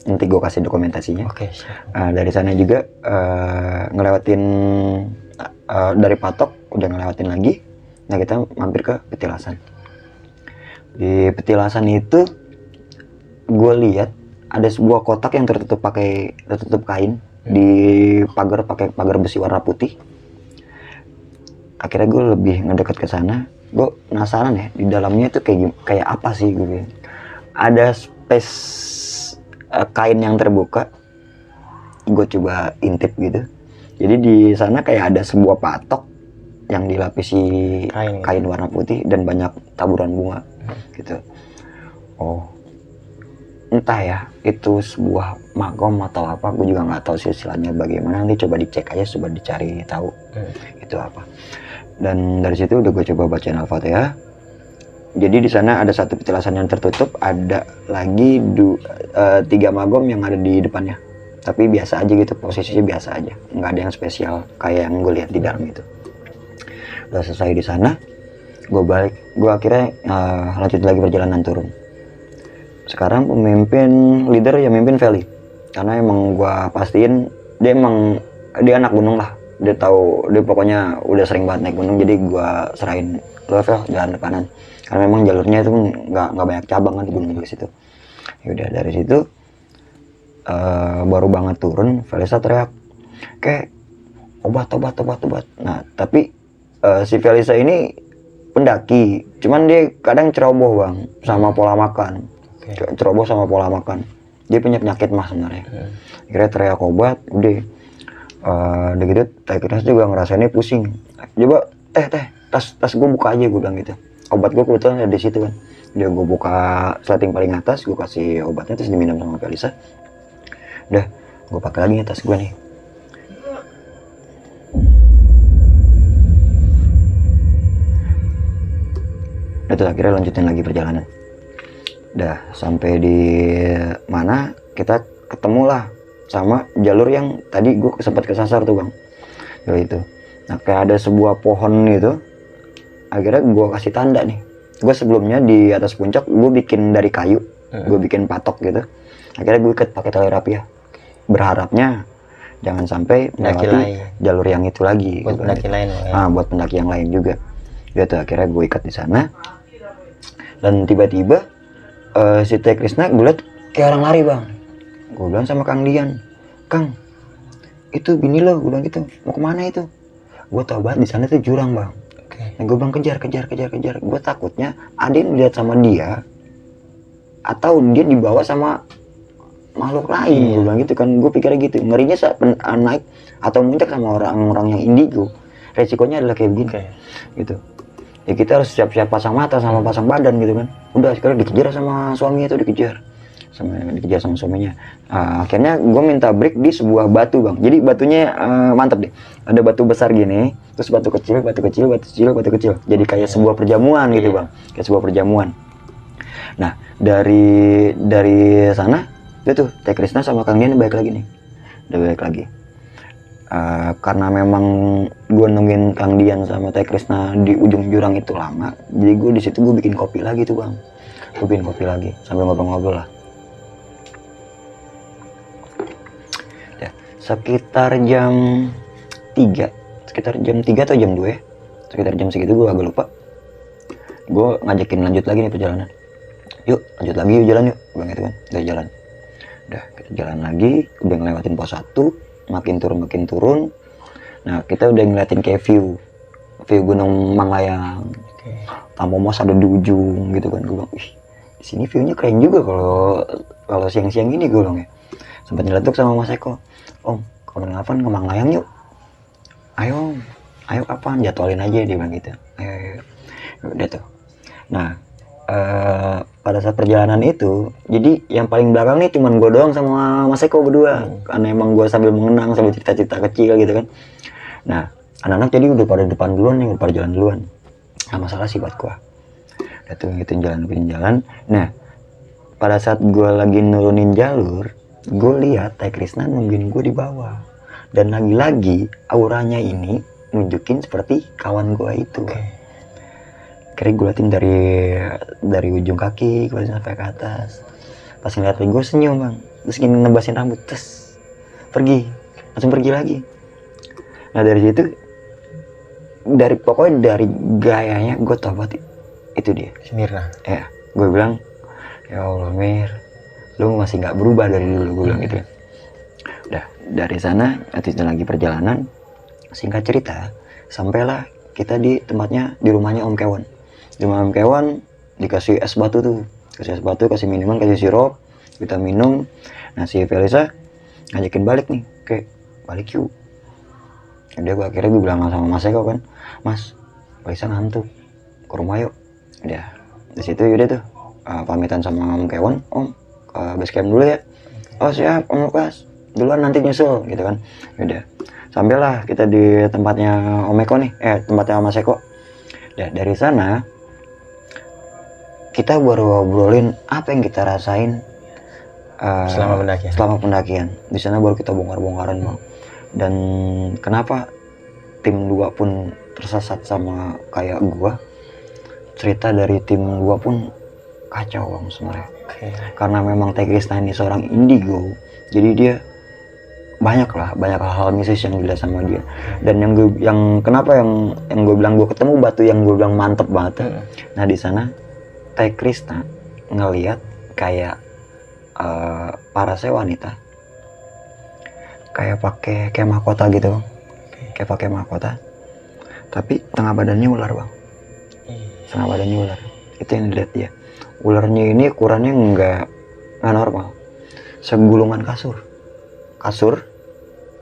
Nanti gue kasih dokumentasinya. Oke. Dari sana juga ngelewatin dari patok, udah ngelewatin lagi. Nah kita mampir ke petilasan. Di petilasan itu, gue lihat ada sebuah kotak yang tertutup kain, di pakai pagar besi warna putih. Akhirnya gue lebih ngedekat ke sana. Gue penasaran ya, di dalamnya itu kayak apa sih gue. Ada space kain yang terbuka. Gue coba intip gitu. Jadi di sana kayak ada sebuah patok yang dilapisi kain warna putih dan banyak taburan bunga gitu. Oh, entah ya itu sebuah magom atau apa, gue juga nggak tahu silsilahnya bagaimana. Nanti coba dicek aja, coba dicari tahu itu apa. Dan dari situ udah gue coba bacain Al-Fatihah. Jadi di sana ada satu petilasan yang tertutup, ada lagi 3 magom yang ada di depannya. tapi biasa aja gitu, posisinya biasa aja, nggak ada yang spesial kayak yang gue lihat di dalam itu. Udah selesai di sana, gue balik, gue akhirnya lanjut lagi perjalanan turun. Sekarang pemimpin leader ya mimpin Feli, karena emang gue pastiin dia anak gunung lah, dia tahu, dia pokoknya udah sering banget naik gunung, jadi gue serahin lo Fel jalan depanan, karena memang jalurnya itu nggak banyak cabang kan di gunung juga situ. Ya udah dari situ baru banget turun, Felisa teriak kayak obat. Nah tapi si Felisa ini pendaki, cuman dia kadang ceroboh bang sama pola makan. Ceroboh sama pola makan, dia punya penyakit mah sebenarnya. Akhirnya teriak obat, udah gitu Teh Krisna juga ngerasainnya pusing. Coba tas gue buka aja, gue bilang gitu. Obat gue kebetulan ada di situ kan. Dia gue buka sleting paling atas, gue kasih obatnya terus diminum sama Felisa. Udah, gue pakai lagi tas gue nih. Udah tuh akhirnya lanjutin lagi perjalanan. Udah sampai di mana kita ketemulah sama jalur yang tadi gue sempat kesasar tuh bang. Jalur itu. Nah kayak ada sebuah pohon itu. Akhirnya gue kasih tanda nih. Gue sebelumnya di atas puncak gue bikin dari kayu. Gue bikin patok gitu. Akhirnya gue ikat pakai tali rapia. Berharapnya jangan sampai melewati jalur yang itu lagi. Buat pendaki lain ya. Buat pendaki yang lain juga. Dia tuh akhirnya gue ikat di sana. Dan tiba-tiba si Teh Krisna gue liat kayak orang lari bang. Gue bilang sama Kang Dian, Kang, itu bini lo, gue bilang gitu, mau kemana itu? Gue tau banget di sana tuh jurang bang. Nah, gue bilang kejar. Gue takutnya ada yang dilihat sama dia, atau dia dibawa sama makhluk lain. Gue bilang gitu kan, gue pikirnya gitu. Ngerinya saat naik atau muncak sama orang-orang yang indigo, resikonya adalah kayak begini, gitu. Ya kita harus siap-siap pasang mata sama pasang badan gitu kan. Udah sekarang dikejar sama suaminya itu, dikejar sama suaminya. Akhirnya gue minta break di sebuah batu bang. Jadi batunya mantep deh. Ada batu besar gini, terus batu kecil. Jadi kayak sebuah perjamuan gitu bang. Kayak sebuah perjamuan. Nah dari sana itu tuh Teh Krisna sama Kang Dian balik lagi nih. Udah balik lagi. Karena memang gue nungguin Kang Dian sama Teh Krisna di ujung jurang itu lama, jadi gue di situ gue bikin kopi lagi tuh bang. Gue bikin kopi lagi sambil ngobrol-ngobrol lah. Ya, sekitar jam 3 atau jam 2 ya, sekitar jam segitu gue agak lupa. Gue ngajakin lanjut lagi nih perjalanan. Yuk lanjut lagi, yuk jalan yuk, bang itu kan. Udah jalan. Udah kita jalan lagi, udah ngelewatin pos 1. Makin turun. Nah kita udah ngeliatin kayak view Gunung Manglayang. Tampomos ada di ujung gitu kan. Gue bilang, ih di sini viewnya keren juga kalau siang-siang gini gue bilang ya. Sempat nyeletuk sama Mas Eko, Om kapan-kapan ke Manglayang yuk. Ayo kapan, jadwalin aja, dia bilang gitu. Ayo. Udah tuh. Nah pada saat perjalanan itu, jadi yang paling belakang nih cuman gue doang sama Mas Eko berdua. Karena emang gue sambil mengenang, sambil cerita-cerita kecil gitu kan. Nah anak-anak jadi udah pada depan duluan nih, udah pada jalan duluan. Nggak masalah sih buat gue. Udah tuh ngikutin jalan. Nah pada saat gue lagi nurunin jalur, gue lihat Teh Krisna nungguin gue di bawah. Dan lagi-lagi auranya ini nunjukin seperti kawan gue itu. Akhirnya gue liatin dari ujung kaki gue sampai ke atas. Pas ngeliat gue senyum bang, terus gini nebasin rambut, terus langsung pergi lagi. Nah dari situ, pokoknya dari gayanya gue tau banget itu dia. Mirna. Ya, gue bilang, ya Allah Mir, lu masih nggak berubah dari dulu, gue bilang gitu. Udah dari sana, nanti lagi perjalanan. Singkat cerita, sampailah kita di rumahnya Om Kewan. Di rumah Om Kewan dikasih es batu tuh, kasih minuman, kasih sirup, kita minum. Nah si Felisa ngajakin balik nih, kayak balik yuk. Udah akhirnya gue bilang sama Mas Eko kan, Mas Felisa ngantuk, ke rumah yuk. Udah di situ yaudah tuh pamitan sama Om Kewan, Om ke base camp dulu ya. Oh siap Om Lukas, duluan nanti nyusul gitu kan. Udah sampailah kita di tempatnya Om Eko nih, tempatnya Mas Eko. Dan dari sana kita baru ngobrolin apa yang kita rasain selama pendakian. Di sana baru kita bongkar-bongkaran bang. Dan kenapa tim 2 pun tersesat sama kayak gua, cerita dari tim gua pun kacau bang sebenarnya. Karena memang Teh Krisna ini seorang indigo, jadi dia banyak hal-hal mistis yang dilihat sama dia. Dan yang kenapa yang gue bilang gue ketemu batu yang gue bilang mantep banget. Nah di sana Teh Krisna ngelihat kayak parasnya wanita kayak pakai mahkota gitu bang, kayak pakai mahkota, tapi tengah badannya ular bang, tengah badannya ular. Itu yang dilihat dia. Ularnya ini ukurannya nggak normal, segulungan kasur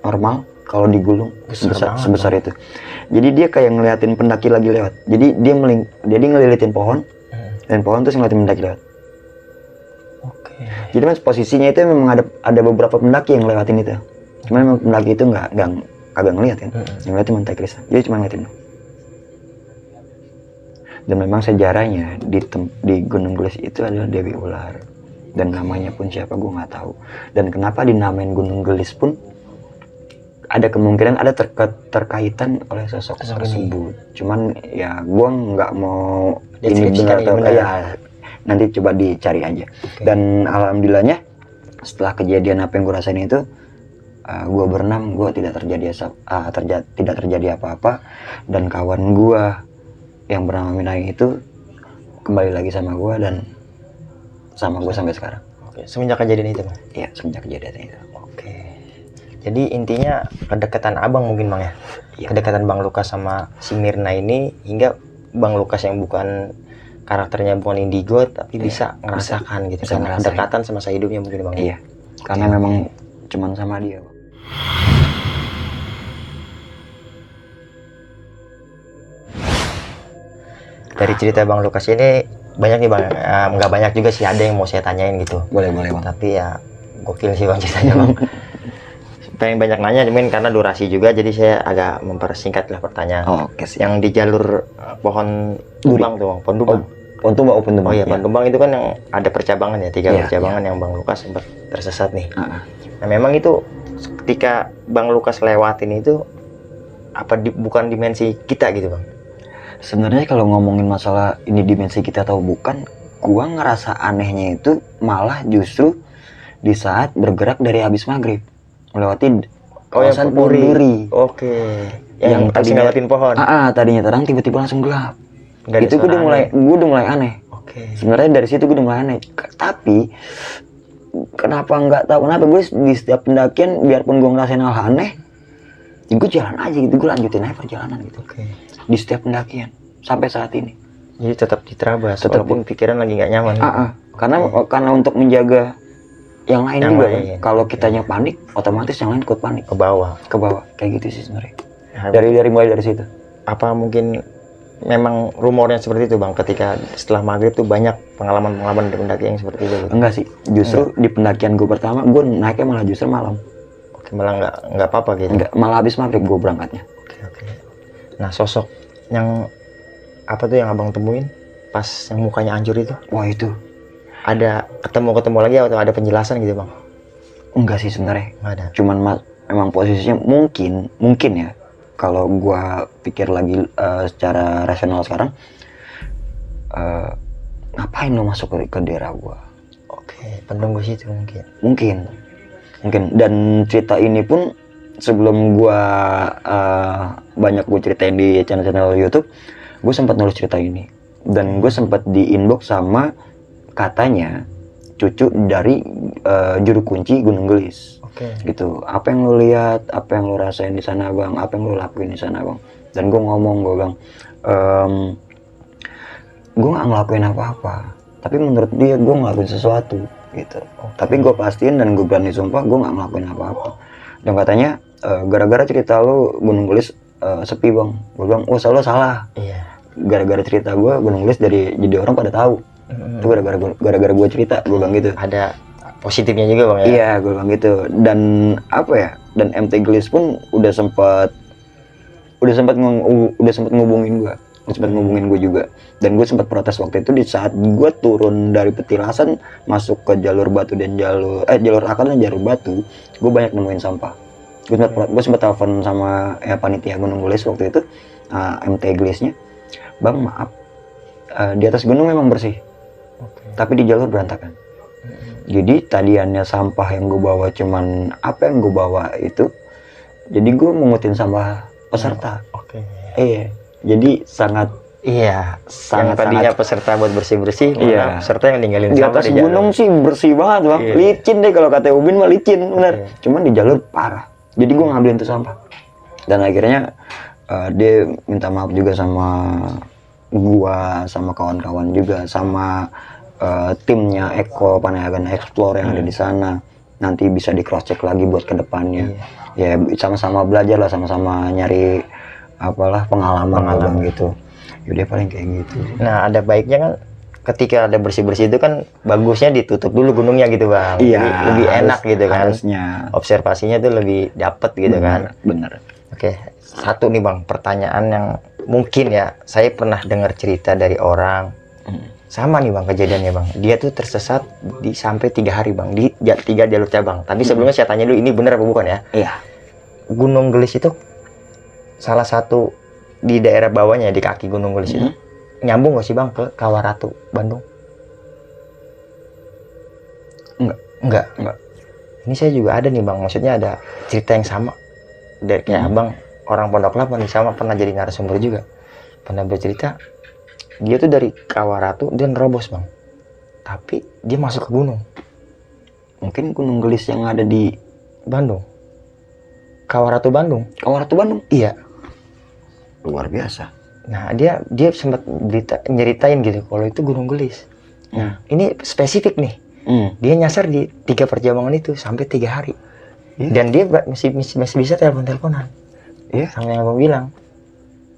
normal kalau digulung sebesar itu. Jadi dia kayak ngeliatin pendaki lagi lewat. Jadi dia ngelilitin pohon dan pohon terus ngeliatin pendaki lewat. Jadi mas posisinya itu memang ada beberapa pendaki yang lewatin itu. Cuman memang pendaki itu kagak ngeliat kan. Yang ngeliatin Teh Krisna. Jadi cuma ngeliatin. Dan memang sejarahnya di Gunung Gelis itu adalah Dewi Ular. Dan namanya pun siapa gue nggak tahu. Dan kenapa dinamain Gunung Gelis pun ada kemungkinan ada terkaitan oleh sosok tersebut. Cuman ya gue nggak mau ini benar atau ya nanti coba dicari aja. Dan alhamdulillahnya setelah kejadian apa yang gue rasain itu, gue berenam, gue tidak terjadi apa-apa. Dan kawan gue yang bernama Minai itu kembali lagi sama gue dan sama gue sampai sekarang. Semenjak kejadian itu bang? Iya, semenjak kejadian itu. Jadi intinya kedekatan abang mungkin bang ya? Kedekatan Bang Lukas sama si Mirna ini, hingga Bang Lukas yang bukan karakternya bukan indigo tapi bisa ngerasakan gitu, bisa kedekatan sama saya hidupnya mungkin bang. Iya, karena memang cuman sama dia bang. Dari cerita Bang Lukas ini banyak nih bang, nggak banyak juga sih, ada yang mau saya tanyain gitu. Boleh bang. Tapi ya gokil sih bang ceritanya bang. Pengen banyak nanya, cuman karena durasi juga jadi saya agak mempersingkat lah pertanyaan. Yang di jalur pohon tumbang tuh bang, pohon tumbang. Pohon tumbang. Oh iya, pohon tumbang itu kan yang ada percabangan ya, 3 percabangan yang Bang Lukas sempat tersesat nih. Nah memang itu ketika Bang Lukas lewatin itu bukan dimensi kita gitu bang? Sebenarnya kalau ngomongin masalah ini dimensi kita atau bukan, gua ngerasa anehnya itu malah justru di saat bergerak dari habis maghrib melewati kawasan Pohon Duri. Yang tadi ngelewatin pohon. Tadinya terang tiba-tiba langsung gelap. Itu gue udah mulai aneh. Sebenarnya dari situ gue udah mulai aneh. Tapi kenapa nggak tahu kenapa gue di setiap pendakian biarpun gue ngerasain hal aneh, gue jalan aja gitu, gue lanjutin aja perjalanan gitu. Di setiap pendakian sampai saat ini. Jadi tetap diterabas walaupun pikiran lagi nggak nyaman. Karena untuk menjaga yang lain juga kan. Kalau kitanya panik, otomatis yang lain ikut panik. Ke bawah kayak gitu sih sebenarnya. Mulai dari situ. Apa mungkin memang rumornya seperti itu bang, ketika setelah maghrib tuh banyak pengalaman pendaki yang seperti itu? Enggak sih, justru di pendakian gue pertama gue naiknya malah justru malam. Malah nggak apa-apa gitu? Enggak, malah habis maghrib gue berangkatnya. Nah sosok yang apa tuh yang abang temuin pas yang mukanya hancur itu? Wah itu ada ketemu lagi atau ada penjelasan gitu bang? Enggak sih sebenarnya, nggak ada. Cuman memang posisinya mungkin ya, kalau gua pikir lagi secara rasional sekarang, ngapain lo masuk ke daerah gua? Penunggu situ mungkin. Dan cerita ini pun sebelum gua banyak gue ceritain di channel YouTube, gue sempat nulis cerita ini dan gue sempat di inbox sama katanya cucu dari juru kunci Gunung Gelis. Gitu. Apa yang lo lihat, apa yang lo rasain di sana bang, apa yang lo lakuin di sana bang? Dan gue ngomong, gue bilang, gue nggak ngelakuin apa-apa, tapi menurut dia gue ngelakuin sesuatu gitu. Tapi gue pastiin dan gue berani sumpah gue nggak ngelakuin apa-apa. Dan katanya gara-gara cerita lo Gunung Gelis sepi bang. Gue bilang, oh lo salah. Gara-gara cerita gue Gunung Gelis jadi orang pada tahu. Itu gara-gara gue cerita, gue bilang gitu. Ada positifnya juga bang ya? Iya, gue bilang gitu. Dan apa ya? Dan MT Gelis pun udah sempat ngubungin gue. sempat ngubungin gue juga, dan gue sempat protes waktu itu di saat gue turun dari petilasan masuk ke jalur batu dan jalur akar dan jalur batu. Gue banyak nemuin sampah. Gue sempat telepon sama panitia Gunung Gelis waktu itu, MT Gelisnya, bang maaf, di atas gunung memang bersih, tapi di jalur berantakan. Jadi tadiannya sampah yang gue bawa cuman apa yang gue bawa itu, jadi gue mengutin sampah peserta. Iya, jadi sangat yang tadinya peserta buat bersih-bersih, Iya. peserta yang ninggalin di sampah atas di gunung jalur. sih bersih banget bang. Iya. Licin deh, kalau kata Ubin mah licin bener. Cuman di jalur parah. Jadi gue ngambilin tuh sampah, dan akhirnya dia minta maaf juga sama gua, sama kawan-kawan juga, sama timnya Eko Panayagan Explore yang ada di sana. Nanti bisa di cross check lagi buat kedepannya. Ya sama-sama belajar lah, sama-sama nyari apalah pengalaman gitu. Yaudah paling kayak gitu. Nah, ada baiknya kan ketika ada bersih-bersih itu kan bagusnya ditutup dulu gunungnya gitu bang. Iya, Jadi lebih enak gitu kan. Harusnya. Observasinya tuh lebih dapet gitu kan. Bener. Oke, satu nih bang, pertanyaan yang mungkin ya saya pernah dengar cerita dari orang. Sama nih bang kejadiannya bang. Dia tuh tersesat sampai 3 hari bang di 3 jalur cabang. Tapi sebelumnya saya tanya dulu, ini bener apa bukan ya? Iya. Gunung Gelis itu salah satu di daerah bawahnya, di kaki Gunung Gelis itu nyambung gak sih bang ke Kawaratu Bandung? Enggak. Ini saya juga ada nih bang, maksudnya ada cerita yang sama dari kayak abang, orang Pondok Labu nih, sama pernah jadi narasumber juga, pernah bercerita dia tuh dari Kawaratu dan nerobos bang, tapi dia masuk ke gunung. Mungkin Gunung Gelis yang ada di Bandung, Kawaratu Bandung. Iya. Luar biasa. Nah dia sempat nyeritain gitu kalau itu Gunung Gelis. Nah ini spesifik nih, dia nyasar di 3 perjalanan itu sampai 3 hari. Dan dia masih bisa telepon-teleponan. Iya. Sama yang abang bilang.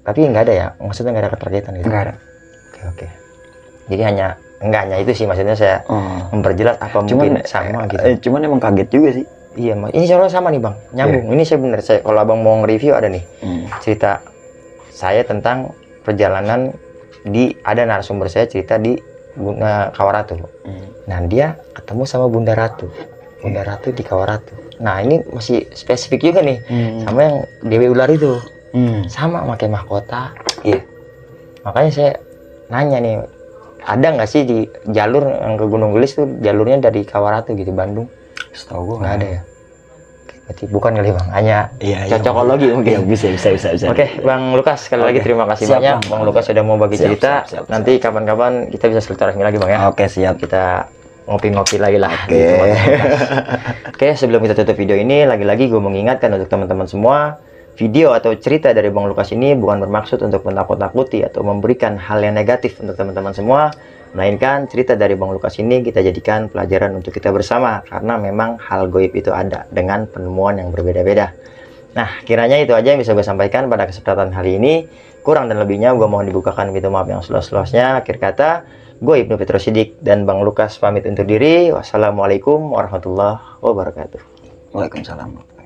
Tapi nggak ada ya, maksudnya nggak ada keterkaitan gitu. Nggak ada. Oke. Jadi nggak hanya itu sih, maksudnya saya memperjelas apa mungkin sama gitu. Cuman emang kaget juga sih. Iya, ini soalnya sama nih bang, nyambung. Ini saya bener, kalau abang mau nge-review ada nih cerita saya tentang perjalanan ada narasumber saya cerita di Kawaratu. Nah dia ketemu sama Bunda Ratu di Kawaratu. Nah ini masih spesifik juga nih, sama yang Dewi Ular itu, sama pakai mahkota. Iya. Makanya saya nanya nih, ada nggak sih di jalur yang ke Gunung Gelis tuh jalurnya dari Kawaratu gitu Bandung? Setahu gue nggak ada ya. Berarti bukan kali bang, hanya Iya, cocokologi mungkin. Bisa. Oke, Bang Lukas, sekali lagi terima kasih Siap, banyak. Bang. Bang Lukas sudah mau bagi cerita. Siap. Nanti kapan-kapan kita bisa silaturahmi lagi bang ya. Oke, siap. Kita ngopi-ngopi lagi lah. Oke. Oke, sebelum kita tutup video ini, lagi-lagi gue mengingatkan untuk teman-teman semua, video atau cerita dari Bang Lukas ini bukan bermaksud untuk menakut-nakuti atau memberikan hal yang negatif untuk teman-teman semua, melainkan cerita dari Bang Lukas ini kita jadikan pelajaran untuk kita bersama, karena memang hal goib itu ada dengan penemuan yang berbeda-beda. Nah, kiranya itu aja yang bisa gue sampaikan pada kesempatan hari ini. Kurang dan lebihnya gue mohon dibukakan pintu maaf yang seluas-luasnya. Akhir kata, gue Ibnu Petrus Siddiq dan Bang Lukas pamit undur diri. Wassalamualaikum warahmatullahi wabarakatuh. Waalaikumsalam.